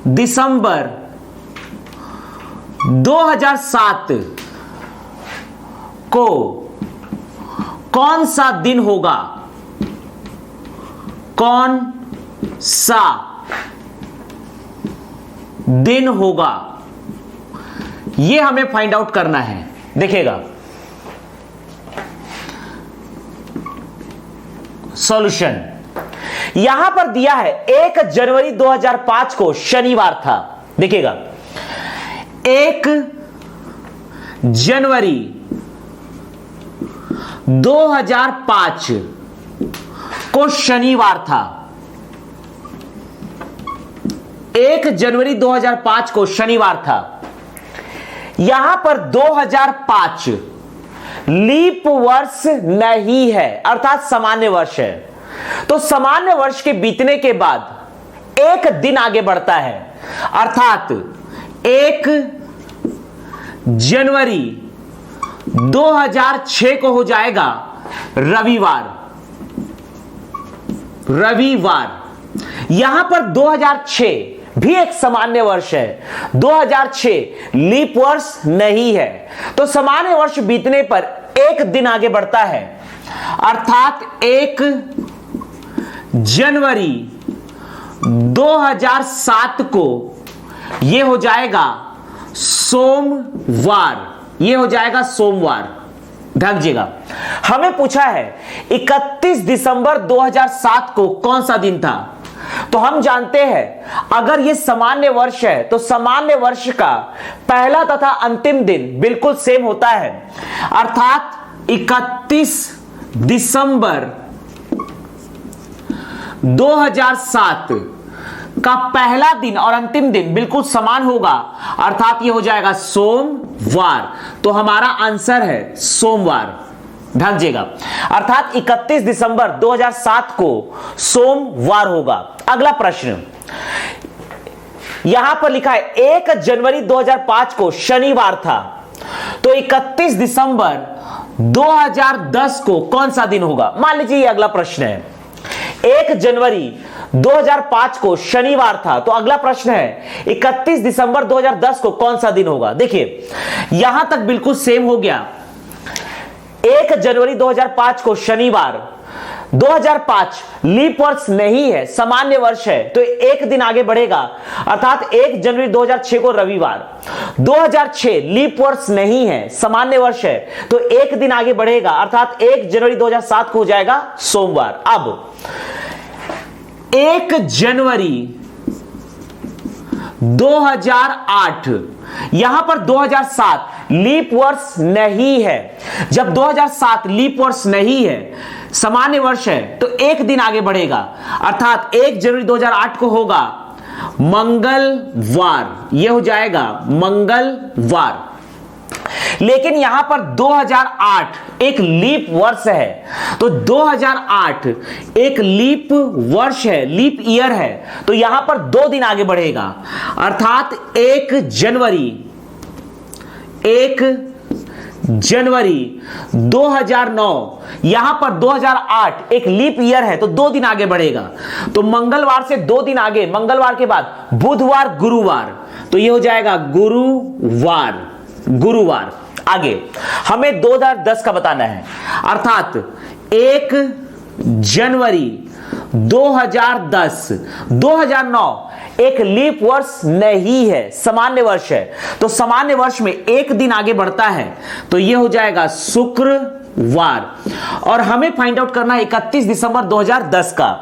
दिसंबर 2007 को कौन सा दिन होगा? कौन सा दिन होगा, यह हमें फाइंड आउट करना है। देखिएगा सॉल्यूशन यहां पर दिया है 1 जनवरी 2005 को शनिवार था। देखिएगा 1 जनवरी 2005 को शनिवार था। 1 जनवरी 2005 को शनिवार था। यहां पर 2005 लीप वर्ष नहीं है, अर्थात सामान्य वर्ष है। तो सामान्य वर्ष के बीतने के बाद एक दिन आगे बढ़ता है, अर्थात 1 जनवरी 2006 को हो जाएगा रविवार। यहां पर 2006 भी एक सामान्य वर्ष है, 2006 लीप वर्ष नहीं है। तो सामान्य वर्ष बीतने पर एक दिन आगे बढ़ता है, अर्थात 1 जनवरी 2007 को यह हो जाएगा सोमवार। यह हो जाएगा सोमवार। ध्यान दीजिएगा, हमें पूछा है 31 दिसंबर 2007 को कौन सा दिन था। तो हम जानते हैं अगर यह सामान्य वर्ष है तो सामान्य वर्ष का पहला तथा अंतिम दिन बिल्कुल सेम होता है, अर्थात 31 दिसंबर 2007 का पहला दिन और अंतिम दिन बिल्कुल समान होगा, अर्थात यह हो जाएगा सोमवार। तो हमारा आंसर है सोमवार। ध्यान दीजिएगा, अर्थात 31 दिसंबर 2007 को सोमवार होगा। अगला प्रश्न यहां पर लिखा है 1 जनवरी 2005 को शनिवार था, तो 31 दिसंबर 2010 को कौन सा दिन होगा? मान लीजिए ये अगला प्रश्न है, 1 जनवरी 2005 को शनिवार था, तो अगला प्रश्न है 31 दिसंबर 2010 को कौन सा दिन होगा? देखिए यहां तक बिल्कुल सेम हो गया। 1 जनवरी 2005 को शनिवार, 2005 लीप वर्ष नहीं है, सामान्य वर्ष है, तो एक दिन आगे बढ़ेगा, अर्थात 1 जनवरी 2006 को रविवार। 2006 लीप वर्ष नहीं है, सामान्य वर्ष है, तो एक दिन आगे बढ़ेगा, अर्थात 1 जनवरी 2007 को हो जाएगा सोमवार। अब 1 जनवरी 2008, यहां पर 2007 लीप वर्ष नहीं है। जब 2007 लीप वर्ष नहीं है, सामान्य वर्ष है, तो एक दिन आगे बढ़ेगा, अर्थात 1 जनवरी 2008 को होगा मंगलवार। यह हो जाएगा मंगलवार। लेकिन यहां पर 2008 एक लीप वर्ष है, तो 2008 एक लीप वर्ष है, लीप ईयर है, तो यहां पर 2 दिन आगे बढ़ेगा, अर्थात 1 जनवरी 2009। यहां पर 2008 एक लीप ईयर है, तो 2 दिन आगे बढ़ेगा, तो मंगलवार से 2 दिन आगे, मंगलवार के बाद बुधवार, गुरुवार, तो यह हो जाएगा गुरुवार। आगे हमें 2010 का बताना है, अर्थात 1 जनवरी 2010, 2009 एक लीप वर्ष नहीं है, सामान्य वर्ष है, तो सामान्य वर्ष में एक दिन आगे बढ़ता है, तो यह हो जाएगा शुक्रवार। और हमें फाइंड आउट करना है 31 दिसंबर 2010 का,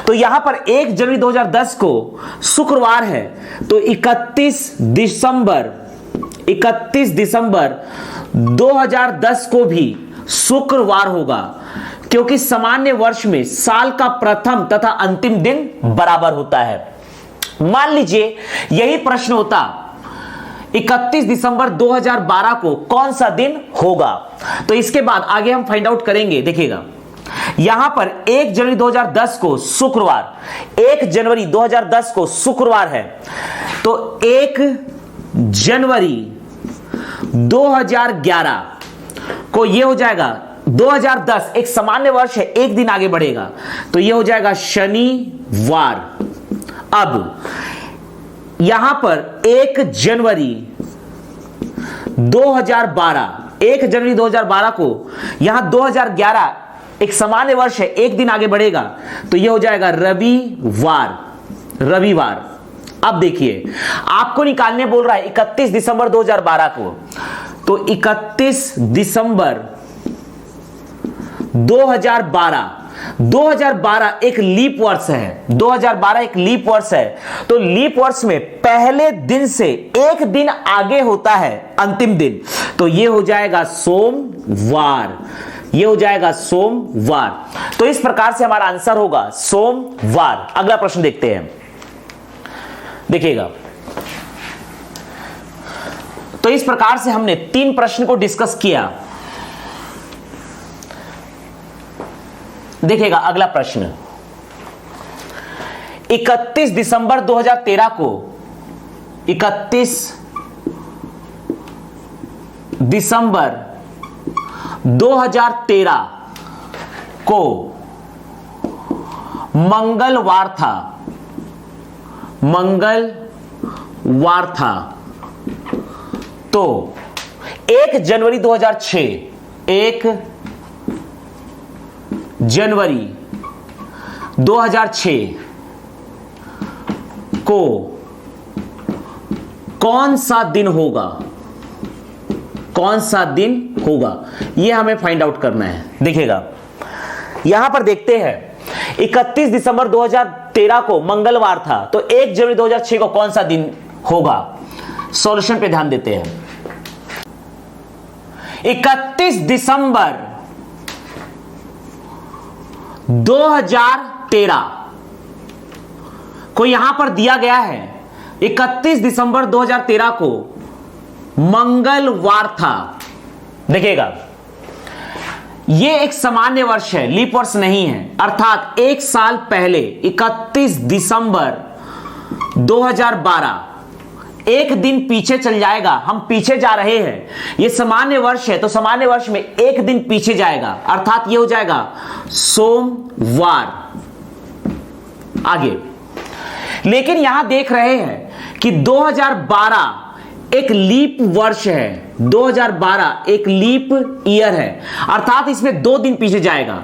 तो यहां पर 1 जनवरी 2010 को शुक्रवार है, तो 31 दिसंबर 2010 को भी शुक्रवार होगा। क्योंकि सामान्य वर्ष में साल का प्रथम तथा अंतिम दिन बराबर होता है। मान लीजिए यही प्रश्न होता 31 दिसंबर 2012 को कौन सा दिन होगा, तो इसके बाद आगे हम फाइंड आउट करेंगे। देखिएगा यहां पर 1 जनवरी 2010 को शुक्रवार, 1 जनवरी 2010 को शुक्रवार है, तो 1 जनवरी 2011 को यह हो जाएगा 2010 एक सामान्य वर्ष है, एक दिन आगे बढ़ेगा, तो यह हो जाएगा शनिवार। अब यहां पर 1 जनवरी 2012, 1 जनवरी 2012 को यहां 2011 एक सामान्य वर्ष है, एक दिन आगे बढ़ेगा, तो यह हो जाएगा रविवार। रविवार। अब देखिए आपको निकालने बोल रहा है 31 दिसंबर 2012 को, तो 31 दिसंबर 2012 एक लीप वर्ष है, 2012 एक लीप वर्ष है, तो लीप वर्ष में पहले दिन से एक दिन आगे होता है अंतिम दिन, तो यह हो जाएगा सोमवार। यह हो जाएगा सोमवार। तो इस प्रकार से हमारा आंसर होगा सोमवार। अगला प्रश्न देखते हैं, देखिएगा। तो इस प्रकार से हमने 3 प्रश्न को डिस्कस किया। देखिएगा अगला प्रश्न, 31 दिसंबर 2013 को, 31 दिसंबर 2013 को मंगलवार था, मंगलवार था, तो 1 जनवरी 2006, 1 जनवरी 2006 को कौन सा दिन होगा, कौन सा दिन होगा, यह हमें फाइंड आउट करना है। देखिएगा यहां पर देखते हैं 31 दिसंबर 2013 को मंगलवार था, तो 1 जनवरी 2006 को कौन सा दिन होगा। सॉल्यूशन पे ध्यान देते हैं। 31 दिसंबर 2013 को यहां पर दिया गया है, 31 दिसंबर 2013 को मंगलवार था। देखिएगा यह एक सामान्य वर्ष है, लीप वर्ष नहीं है, अर्थात एक साल पहले 31 दिसंबर 2012 एक दिन पीछे चल जाएगा। हम पीछे जा रहे हैं, यह सामान्य वर्ष है, तो सामान्य वर्ष में एक दिन पीछे जाएगा, अर्थात यह हो जाएगा सोमवार। आगे लेकिन यहां देख रहे हैं कि 2012 एक लीप वर्ष है, 2012 एक लीप ईयर है, अर्थात इसमें 2 दिन पीछे जाएगा,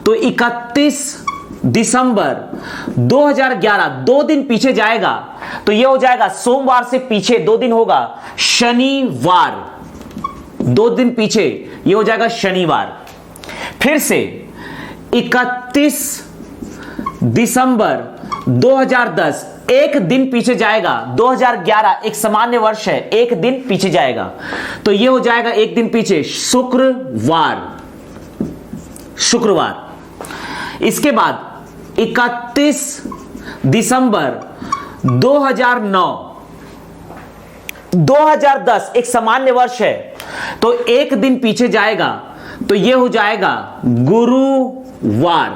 तो 31 दिसंबर 2011 2 दिन पीछे जाएगा, तो यह हो जाएगा सोमवार से पीछे 2 दिन होगा शनिवार। 2 दिन पीछे यह हो जाएगा शनिवार। फिर से 31 दिसंबर 2010 एक दिन पीछे जाएगा, 2011 एक सामान्य वर्ष है, एक दिन पीछे जाएगा, तो यह हो जाएगा एक दिन पीछे शुक्रवार। शुक्रवार। इसके बाद 31 दिसंबर 2010 एक सामान्य वर्ष है, तो एक दिन पीछे जाएगा, तो यह हो जाएगा गुरुवार।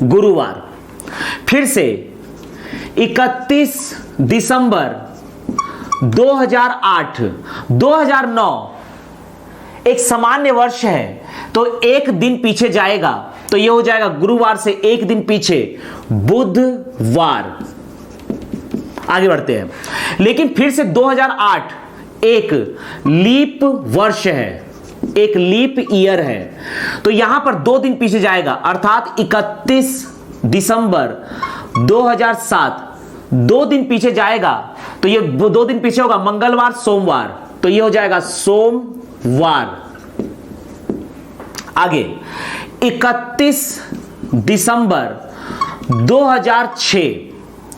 गुरुवार। फिर से 31 दिसंबर 2009 एक सामान्य वर्ष है, तो एक दिन पीछे जाएगा, तो यह हो जाएगा गुरुवार से एक दिन पीछे बुधवार। आगे बढ़ते हैं। लेकिन फिर से 2008 एक लीप वर्ष है, एक लीप ईयर है, तो यहां पर 2 दिन पीछे जाएगा, अर्थात 31 दिसंबर 2007 2 दिन पीछे जाएगा, तो ये 2 दिन पीछे होगा मंगलवार सोमवार, तो ये हो जाएगा सोमवार। आगे 31 दिसंबर 2006,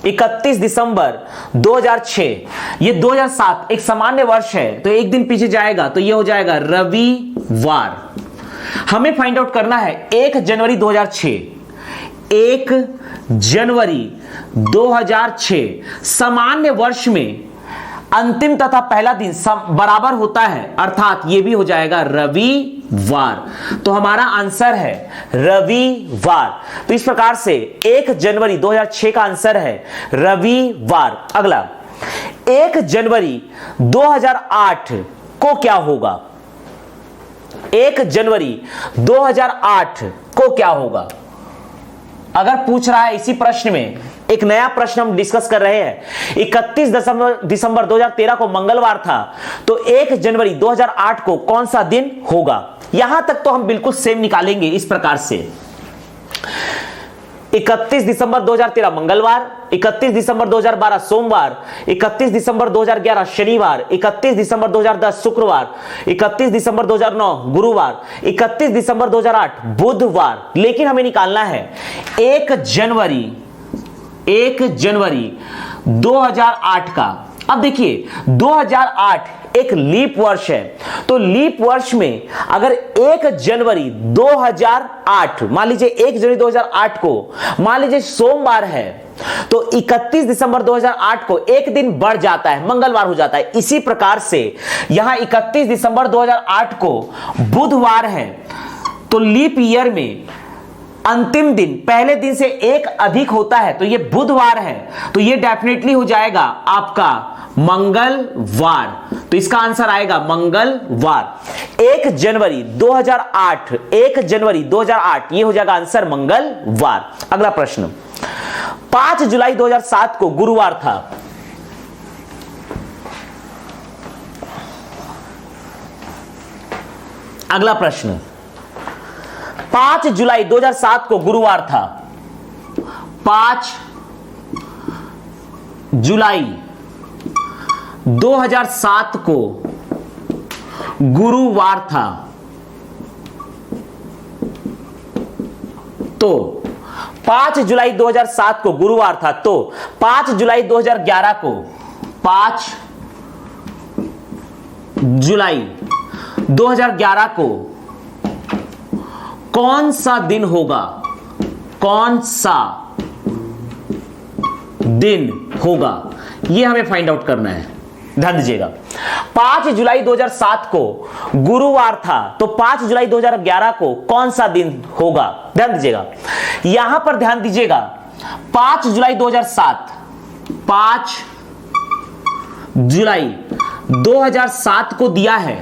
31 दिसंबर 2006, ये 2007 एक सामान्य वर्ष है, तो एक दिन पीछे जाएगा, तो ये हो जाएगा रविवार। हमें फाइंड आउट करना है 1 जनवरी 2006, 1 जनवरी 2006 सामान्य वर्ष में अंतिम तथा पहला दिन बराबर होता है, अर्थात यह भी हो जाएगा रविवार। तो हमारा आंसर है रविवार। तो इस प्रकार से 1 जनवरी 2006 का आंसर है रविवार। अगला 1 जनवरी 2008 को क्या होगा? 1 जनवरी 2008 को क्या होगा? अगर पूछ रहा है इसी प्रश्न में, एक नया प्रश्न हम डिस्कस कर रहे हैं। 31 दिसंबर 2013 को मंगलवार था, तो 1 जनवरी 2008 को कौन सा दिन होगा? यहां तक तो हम बिल्कुल सेम निकालेंगे इस प्रकार से। 31 दिसंबर 2013 मंगलवार, 31 दिसंबर 2012 सोमवार, 31 दिसंबर 2011 शनिवार, 31 दिसंबर 2010 शुक्रवार, 31 दिसंबर 2009 गुरुवार, 31 दिसंबर 2008 बुधवार। लेकिन हमें निकालना है 1 जनवरी 2008 का। अब देखिए 2008 एक लीप वर्ष है, तो लीप वर्ष में अगर 1 जनवरी 2008 मान लीजिए 1 जनवरी 2008 को मान लीजिए सोमवार है, तो 31 दिसंबर 2008 को एक दिन बढ़ जाता है, मंगलवार हो जाता है। इसी प्रकार से यहां 31 दिसंबर 2008 को बुधवार है, तो लीप ईयर में अंतिम दिन पहले दिन से एक अधिक होता है, तो ये बुधवार है, तो ये डेफिनेटली हो जाएगा आपका मंगलवार। तो इसका आंसर आएगा मंगलवार। 1 जनवरी 2008 ये हो जाएगा आंसर मंगलवार। अगला प्रश्न 5 जुलाई 2007 को गुरुवार था। अगला प्रश्न 5 जुलाई 2007 को गुरुवार था। 5 जुलाई 2007 को गुरुवार था, तो 5 जुलाई 2007 को गुरुवार था, तो 5 जुलाई 2011 को 5 जुलाई 2011 को कौन सा दिन होगा? कौन सा दिन होगा, यह हमें फाइंड आउट करना है। ध्यान दीजिएगा 5 जुलाई 2007 को गुरुवार था, तो 5 जुलाई 2011 को कौन सा दिन होगा? ध्यान दीजिएगा, यहां पर ध्यान दीजिएगा 5 जुलाई 2007, 5 जुलाई 2007 को दिया है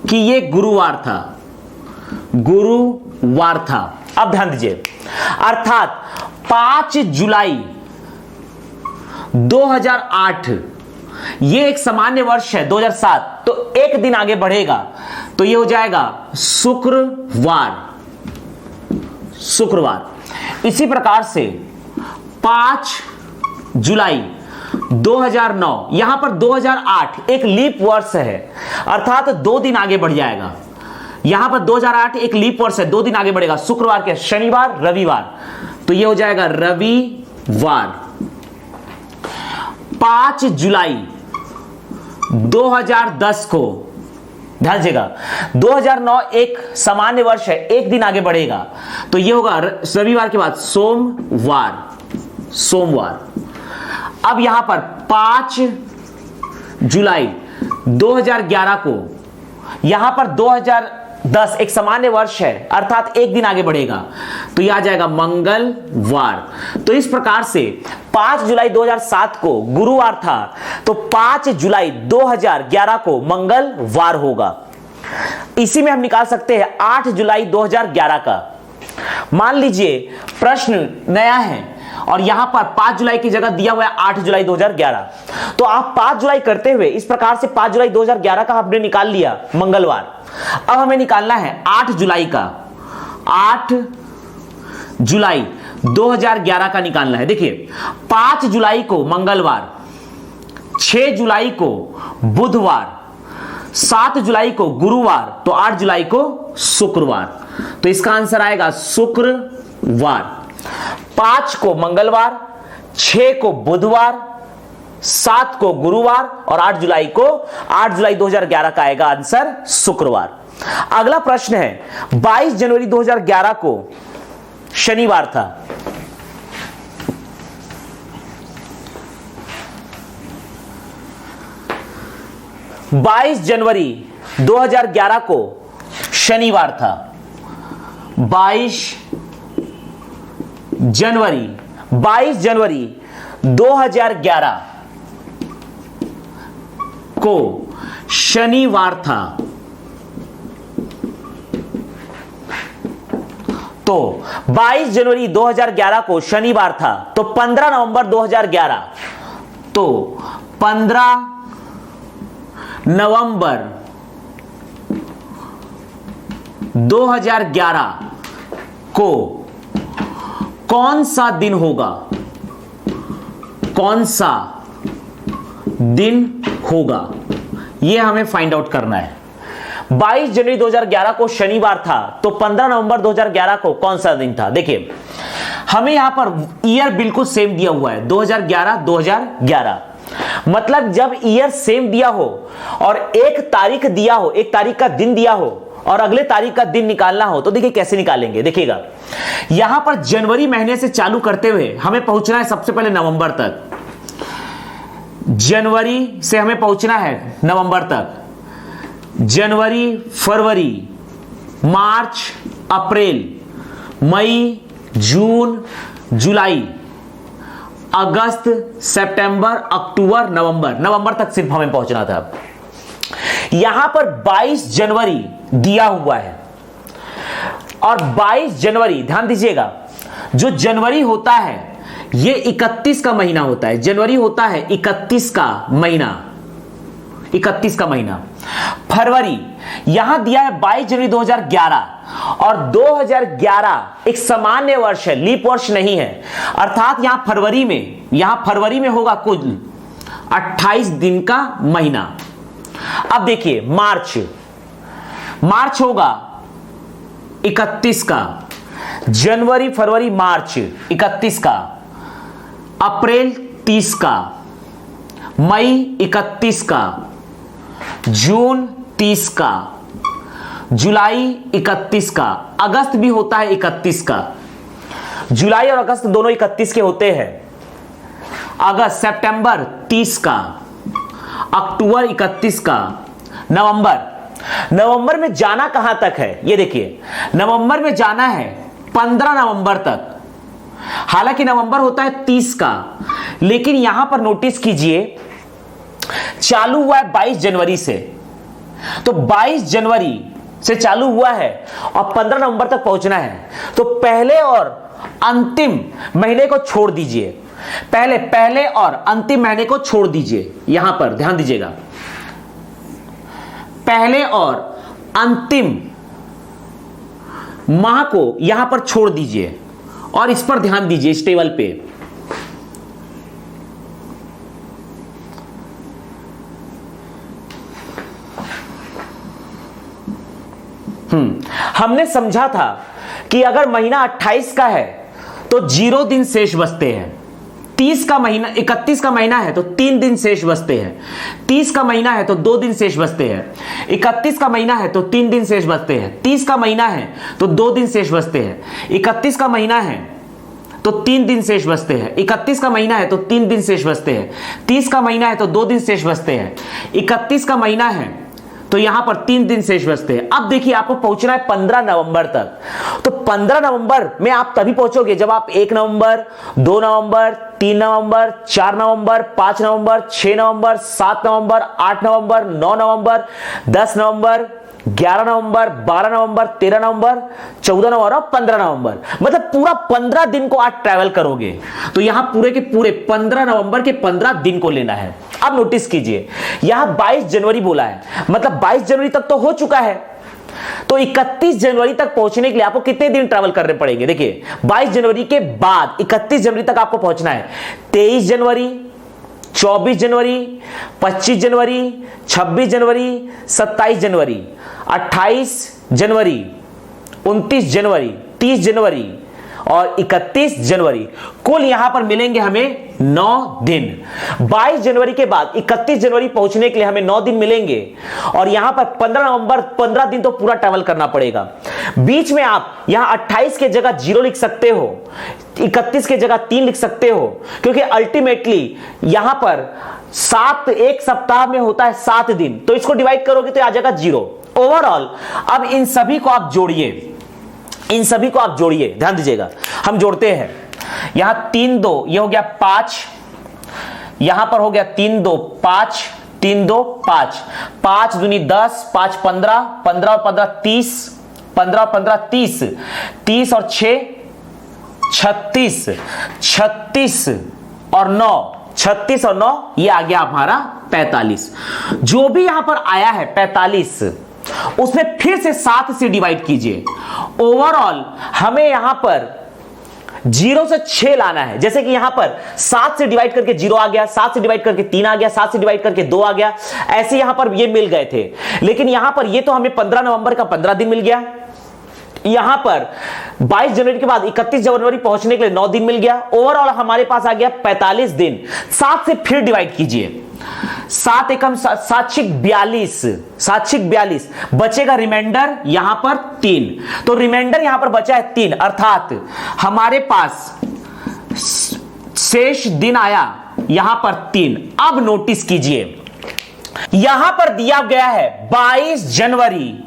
कि यह गुरुवार था, गुरुवार था। अब ध्यान दीजिए, अर्थात 5 जुलाई 2008 ये एक सामान्य वर्ष है 2007, तो एक दिन आगे बढ़ेगा, तो ये हो जाएगा शुक्रवार। शुक्रवार। इसी प्रकार से 5 जुलाई 2009, यहां पर 2008 एक लीप वर्ष है, अर्थात 2 दिन आगे बढ़ जाएगा। यहां पर 2008 एक लीप वर्ष है, 2 दिन आगे बढ़ेगा, शुक्रवार के शनिवार रविवार, तो यह हो जाएगा रविवार। 5 जुलाई 2010 को, ध्यान दीजिएगा 2009 एक सामान्य वर्ष है, एक दिन आगे बढ़ेगा, तो यह होगा रविवार के बाद सोमवार। सोमवार। अब यहां पर 5 जुलाई 2011 को, यहां पर 2010 एक सामान्य वर्ष है, अर्थात एक दिन आगे बढ़ेगा, तो यह आ जाएगा मंगलवार। तो इस प्रकार से 5 जुलाई 2007 को गुरुवार था, तो 5 जुलाई 2011 को मंगलवार होगा। इसी में हम निकाल सकते हैं 8 जुलाई 2011 का। मान लीजिए प्रश्न नया है और यहां पर 5 जुलाई की जगह दिया हुआ है 8 जुलाई 2011, तो आप 5 जुलाई करते हुए इस प्रकार से 5 जुलाई 2011 का हमने निकाल लिया मंगलवार। अब हमें निकालना है 8 जुलाई का, 8 जुलाई 2011 का निकालना है। देखिए 5 जुलाई को मंगलवार, 6 जुलाई को बुधवार, 7 जुलाई को गुरुवार, तो 8 जुलाई को शुक्रवार। तो इसका आंसर आएगा शुक्रवार। 5 को मंगलवार, 6 को बुधवार, 7 को गुरुवार और 8 जुलाई 2011 का आएगा आंसर शुक्रवार। अगला प्रश्न है 22 जनवरी 2011 को शनिवार था। बाईस जनवरी 2011 को शनिवार था। 22 जनवरी 2011 को शनिवार था। तो 22 जनवरी 2011 को शनिवार था, तो 15 नवंबर 2011, तो 15 नवंबर 2011 को कौन सा दिन होगा? कौन सा दिन होगा, यह हमें फाइंड आउट करना है। 22 जनवरी 2011 को शनिवार था, तो 15 नवंबर 2011 को कौन सा दिन था? देखिए हमें यहां पर ईयर बिल्कुल सेम दिया हुआ है, 2011। मतलब जब ईयर सेम दिया हो और एक तारीख दिया हो, एक तारीख का दिन दिया हो और अगले तारीख का दिन निकालना हो, तो देखिए कैसे निकालेंगे। देखिएगा यहां पर जनवरी महीने से चालू करते हुए हमें पहुंचना है सबसे पहले नवंबर तक। जनवरी से हमें पहुंचना है नवंबर तक। जनवरी, फरवरी, मार्च, अप्रैल, मई, जून, जुलाई, अगस्त, सितंबर, अक्टूबर, नवंबर तक सिर्फ हमें पहुंचना था। यहां पर 22 जनवरी दिया हुआ है और 22 जनवरी, ध्यान दीजिएगा, जो जनवरी होता है यह 31 का महीना होता है। जनवरी होता है 31 का महीना। फरवरी यहां दिया है 22 जनवरी 2011 और 2011 एक सामान्य वर्ष है, लीप वर्ष नहीं है, अर्थात यहां फरवरी में होगा कुल 28 दिन का महीना। अब देखिए मार्च होगा 31 का, जनवरी, फरवरी, मार्च 31 का, अप्रैल 30 का, मई 31 का, जून 30 का, जुलाई 31 का, अगस्त भी होता है 31 का। जुलाई और अगस्त दोनों 31 के होते हैं। अगस्त, सितंबर 30 का, अक्टूबर 31 का, नवंबर में जाना कहां तक है? ये देखिए नवंबर में जाना है 15 नवंबर तक। हालांकि नवंबर होता है 30 का, लेकिन यहां पर नोटिस कीजिए चालू हुआ है 22 जनवरी से, तो 22 जनवरी से चालू हुआ है और 15 नवंबर तक पहुंचना है। तो पहले और अंतिम महीने को छोड़ दीजिए, पहले और अंतिम महीने को छोड़ दीजिए। यहां पर ध्यान दीजिएगा, पहले और अंतिम माह को यहां पर छोड़ दीजिए और इस पर ध्यान दीजिए, इस टेबल पे। हमने समझा था कि अगर महीना 28 का है तो 0 दिन शेष बचते हैं। 31 का महीना है तो 3 दिन शेष बचते हैं। 30 का महीना है तो 2 दिन शेष बचते हैं। 31 का महीना है तो 3 दिन शेष बचते हैं। 30 का महीना है तो 2 दिन शेष बचते हैं। 31 का महीना है तो 3 दिन शेष बचते हैं। 31 का महीना है तो 3 दिन शेष बचते हैं। 30 का महीना है तो 2 दिन शेष बचते हैं। 31 का महीना है तो यहां पर 3 दिन शेष बचते हैं। अब देखिए आपको पहुंचना है 15 नवंबर तक। तो 15 नवंबर में आप तभी पहुंचोगे जब आप 1 नवंबर, 2 नवंबर, 3 नवंबर, 4 नवंबर, 5 नवंबर, 6 नवंबर, 7 नवंबर, 8 नवंबर, 9 नवंबर, 10 नवंबर, 11 नवंबर, 12 नवंबर, 13 नवंबर, 14 नवंबर और 15 नवंबर, मतलब पूरा 15 दिन को आप ट्रैवल करोगे। तो यहां पूरे के पूरे 15 नवंबर के 15 दिन को लेना है। अब नोटिस कीजिए यहां 22 जनवरी बोला है, मतलब 22 जनवरी तक तो हो चुका है। तो 31 जनवरी तक पहुंचने के लिए आपको कितने दिन ट्रैवल करने पड़ेंगे? देखिए 22 जनवरी के बाद 31 जनवरी तक आपको पहुंचना है। 23 जनवरी, 24 जनवरी, 25 जनवरी, 26 जनवरी, 27 जनवरी, 28 जनवरी, 29 जनवरी, 30 जनवरी और 31 जनवरी, कुल यहां पर मिलेंगे हमें 9 दिन। 22 जनवरी के बाद 31 जनवरी पहुंचने के लिए हमें 9 दिन मिलेंगे और यहां पर 15 नवंबर 15 दिन तो पूरा ट्रैवल करना पड़ेगा। बीच में आप यहां 28 के जगह 0 लिख सकते हो, 31 के जगह 3 लिख सकते हो, क्योंकि अल्टीमेटली यहां पर 7 एक सप्ताह में होता है 7 दिन, तो इसको डिवाइड करोगे तो आ जाएगा 0 ओवरऑल। अब इन सभी को आप जोड़िए, इन सभी को आप जोड़िए, ध्यान दीजिएगा, हम जोड़ते हैं। यहां 3 2 ये हो गया 5, यहां पर हो गया 3 2 5, 3 2 5, 5 दूनी 10, 5 15, 15 और 15 30, 15 और 15 30, 30 और 6 36, 36 और 9, 36 और 9 ये आ गया हमारा 45। जो भी यहां पर आया है 45, उसमें फिर से 7 से डिवाइड कीजिए। ओवरऑल हमें यहां पर 0 से 6 लाना है। जैसे कि यहां पर 7 से डिवाइड करके 0 आ गया, 7 से डिवाइड करके 3 आ गया, 7 से डिवाइड करके 2 आ गया, ऐसे यहां पर ये मिल गए थे। लेकिन यहां पर ये तो हमें 15 नवंबर का 15 दिन मिल गया, यहां पर 22 जनवरी के बाद 31 जनवरी पहुंचने के लिए 9 दिन मिल गया। ओवरऑल हमारे पास आ गया 45 दिन। 7 से फिर डिवाइड कीजिए, 7 एकम 7 42, 7 42, बचेगा रिमाइंडर यहां पर 3, तो रिमाइंडर यहां पर बचा है 3, अर्थात हमारे पास शेष दिन आया यहां पर 3। अब नोटिस कीजिए, यहां पर दिया गया है 22 जनवरी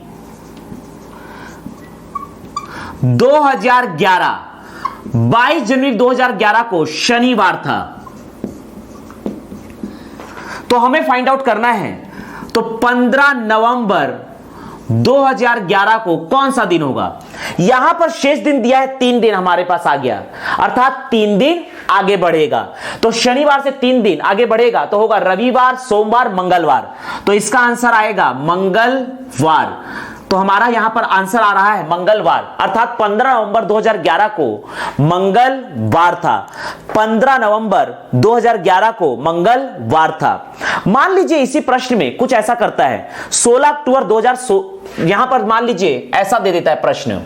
2011, 22 जनवरी 2011 को शनिवार था, तो हमें फाइंड आउट करना है। तो 15 नवंबर 2011 को कौन सा दिन होगा? यहां पर शेष दिन दिया है 3 दिन हमारे पास आ गया, अर्थात 3 दिन आगे बढ़ेगा। तो शनिवार से 3 दिन आगे बढ़ेगा तो होगा रविवार, सोमवार, मंगलवार। तो इसका आंसर आएगा मंगलवार। तो हमारा यहां पर आंसर आ रहा है मंगलवार, अर्थात 15 नवंबर 2011 को मंगलवार था। 15 नवंबर 2011 को मंगलवार था। मान लीजिए इसी प्रश्न में कुछ ऐसा करता है, 16 अक्टूबर 2016, यहां पर मान लीजिए ऐसा दे देता है प्रश्न।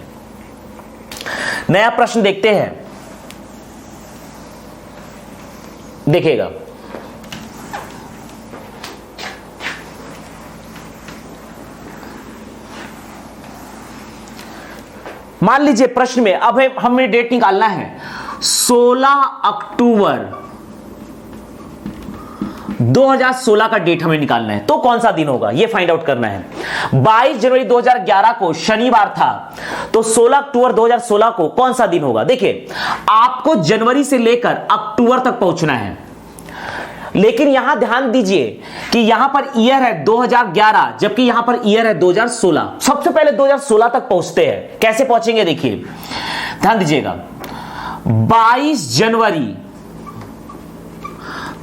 नया प्रश्न देखते हैं, देखिएगा। मान लीजिए प्रश्न में अब हमें डेट निकालना है 16 अक्टूबर 2016 का डेट हमें निकालना है, तो कौन सा दिन होगा ये फाइंड आउट करना है। 22 जनवरी 2011 को शनिवार था, तो 16 अक्टूबर 2016 को कौन सा दिन होगा? देखिए, आपको जनवरी से लेकर अक्टूबर तक पहुंचना है, लेकिन यहां ध्यान दीजिए कि यहां पर ईयर है 2011, जबकि यहां पर ईयर है 2016। सबसे पहले 2016 तक पहुंचते हैं। कैसे पहुंचेंगे देखिए, ध्यान दीजिएगा। 22 जनवरी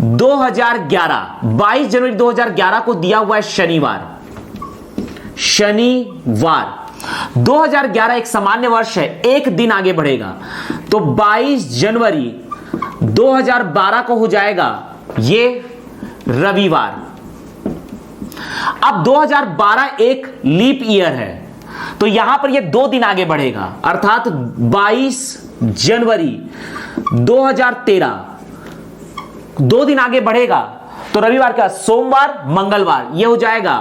2011, 22 जनवरी 2011 को दिया हुआ है शनिवार, शनिवार। 2011 एक सामान्य वर्ष है, एक दिन आगे बढ़ेगा, तो 22 जनवरी 2012 को हो जाएगा ये रविवार। अब 2012 एक लीप ईयर है, तो यहां पर ये 2 दिन आगे बढ़ेगा, अर्थात 22 जनवरी 2013, 2 दिन आगे बढ़ेगा, तो रविवार का सोमवार, मंगलवार, ये हो जाएगा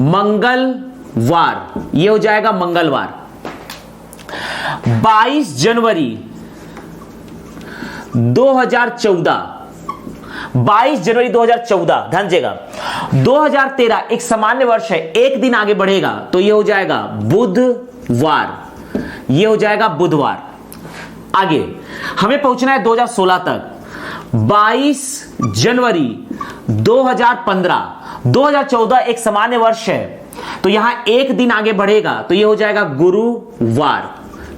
मंगलवार, ये हो जाएगा मंगलवार। 22 जनवरी 2014, 22 जनवरी 2014, ध्यान दीजिएगा। 2013 एक सामान्य वर्ष है, एक दिन आगे बढ़ेगा, तो यह हो जाएगा बुधवार, यह हो जाएगा बुधवार। आगे हमें पहुंचना है 2016 तक। 22 जनवरी 2015, 2014 एक सामान्य वर्ष है, तो यहां एक दिन आगे बढ़ेगा, तो यह हो जाएगा गुरुवार,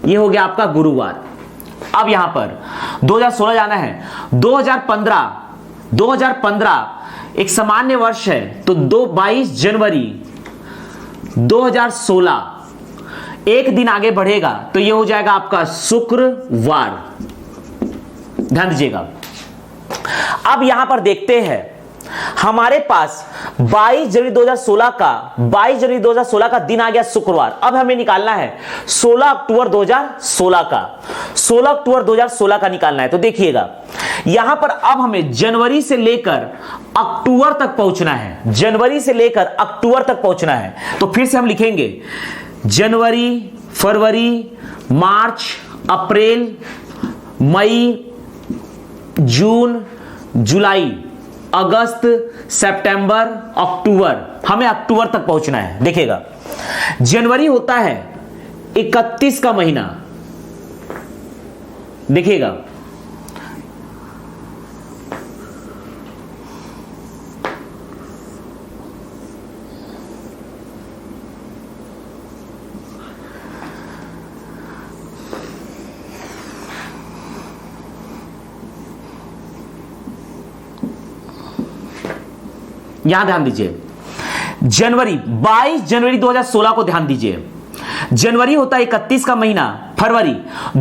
यह हो गया आपका गुरुवार। अब यहां पर 2016 जाना है। 2015 एक सामान्य वर्ष है, तो 22 जनवरी 2016 एक दिन आगे बढ़ेगा, तो यह हो जाएगा आपका शुक्रवार। ध्यान दीजिएगा। अब यहां पर देखते हैं, हमारे पास 22 जनवरी 2016 का दिन आ गया शुक्रवार। अब हमें निकालना है 16 अक्टूबर 2016 का। 16 अक्टूबर 2016 का निकालना है। तो देखिएगा यहां पर अब हमें जनवरी से लेकर अक्टूबर तक पहुंचना है, जनवरी से लेकर अक्टूबर तक पहुंचना है। तो फिर से हम लिखेंगे जनवरी, फरवरी, मार्च, अप्रैल, मई, जून, जुलाई, अगस्त, सितंबर, अक्टूबर। हमें अक्टूबर तक पहुंचना है। देखिएगा जनवरी होता है 31 का महीना, देखिएगा यहां ध्यान दीजिए, जनवरी 22 जनवरी 2016 को ध्यान दीजिए। जनवरी होता है 31 का महीना, फरवरी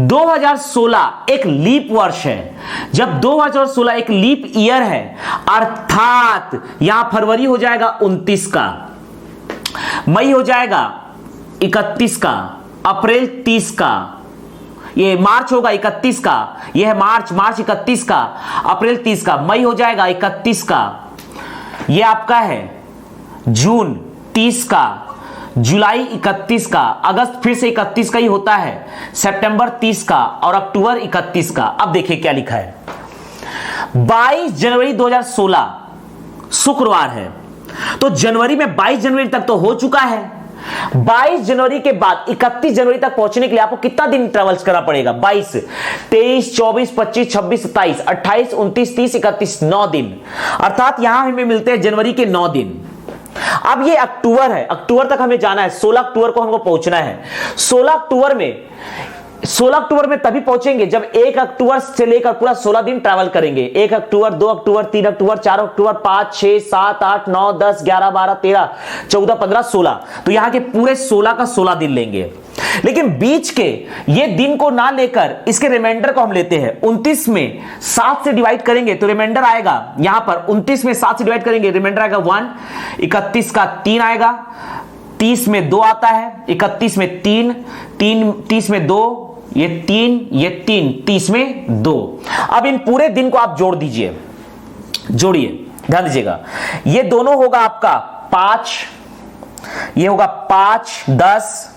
2016 एक लीप वर्ष है। जब 2016 एक लीप ईयर है अर्थात यहां फरवरी हो जाएगा 29 का, मई हो जाएगा 31 का, अप्रैल 30 का, ये मार्च होगा 31 का, यह है मार्च 31 का, अप्रैल 30 का, मई हो जाएगा 31 का, ये आपका है जून 30 का, जुलाई 31 का, अगस्त फिर से 31 का ही होता है, सितंबर 30 का और अक्टूबर 31 का। अब देखिए क्या लिखा है, 22 जनवरी 2016 शुक्रवार है। तो जनवरी में 22 जनवरी तक तो हो चुका है। 22 जनवरी के बाद 31 जनवरी तक पहुंचने के लिए आपको कितना दिन ट्रेवल्स करना पड़ेगा? 22, 23, 24, 25, 26, 27, 28, 29, 30, 31, 9 दिन। अर्थात यहां हमें मिलते हैं जनवरी के 9 दिन। अब ये अक्टूबर है, अक्टूबर तक हमें जाना है, 16 अक्टूबर को हमको पहुंचना है। 16 अक्टूबर में तभी पहुंचेंगे जब 1 अक्टूबर से लेकर पूरा 16 दिन ट्रैवल करेंगे। 1 अक्टूबर, 2 अक्टूबर, 3 अक्टूबर, 4 अक्टूबर, 5, 6, 7, 8, 9, 10, 11, 12, 13, 14, 15, 16। तो यहां के पूरे 16 का 16 दिन लेंगे। लेकिन बीच के ये दिन को ना लेकर इसके रिमाइंडर को हम लेते हैं। 29 में 7 से डिवाइड करेंगे तो रिमाइंडर आएगा, यहां पर 29 में 7 से डिवाइड करेंगे रिमाइंडर आएगा 1, 31 का 3 आएगा, 30 में 2 आता है, 31 में 3, 30 में 2, ये 3, 30 में 2। अब इन पूरे दिन को आप जोड़ दीजिए, जोड़िए, ध्यान दीजिएगा। ये दोनों होगा आपका 5, ये होगा 5, 10,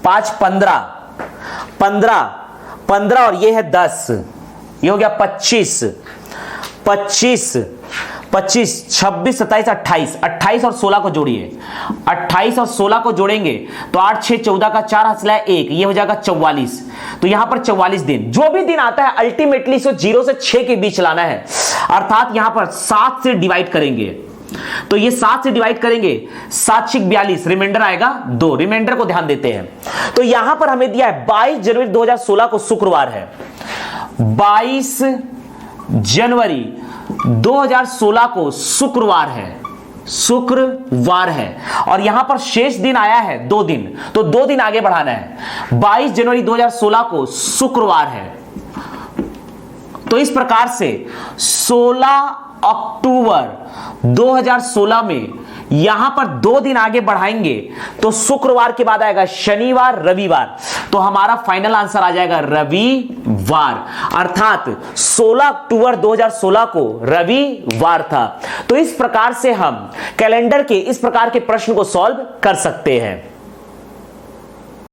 5, 15, 15 और ये है 10, ये हो गया 25, 26, 26, 27, 28, 28 और 16 को जोड़िए, 28 और 16 को जोड़ेंगे तो 8, 6, 14 का 4 हंसला है 1, ये हो जाएगा 44। तो यहां पर 44 दिन, जो भी दिन आता है अल्टीमेटली इसे 0 से 6 के बीच लाना है। अर्थात यहां पर 7 से डिवाइड करेंगे, तो ये 7 से डिवाइड करेंगे, 7 6 42, रिमाइंडर आएगा 2। रिमाइंडर को ध्यान देते हैं। तो यहां पर हमें दिया है 22 जनवरी 2016 को शुक्रवार है, 22 जनवरी 2016 को शुक्रवार है और यहां पर शेष दिन आया है 2 दिन, तो 2 दिन आगे बढ़ाना है। 22 जनवरी 2016 को शुक्रवार है। तो इस प्रकार से 16 अक्टूबर 2016 में यहां पर 2 दिन आगे बढ़ाएंगे तो शुक्रवार के बाद आएगा शनिवार, रविवार। तो हमारा फाइनल आंसर आ जाएगा रविवार। अर्थात 16 अक्टूबर 2016 को रविवार था। तो इस प्रकार से हम कैलेंडर के इस प्रकार के प्रश्न को सॉल्व कर सकते हैं।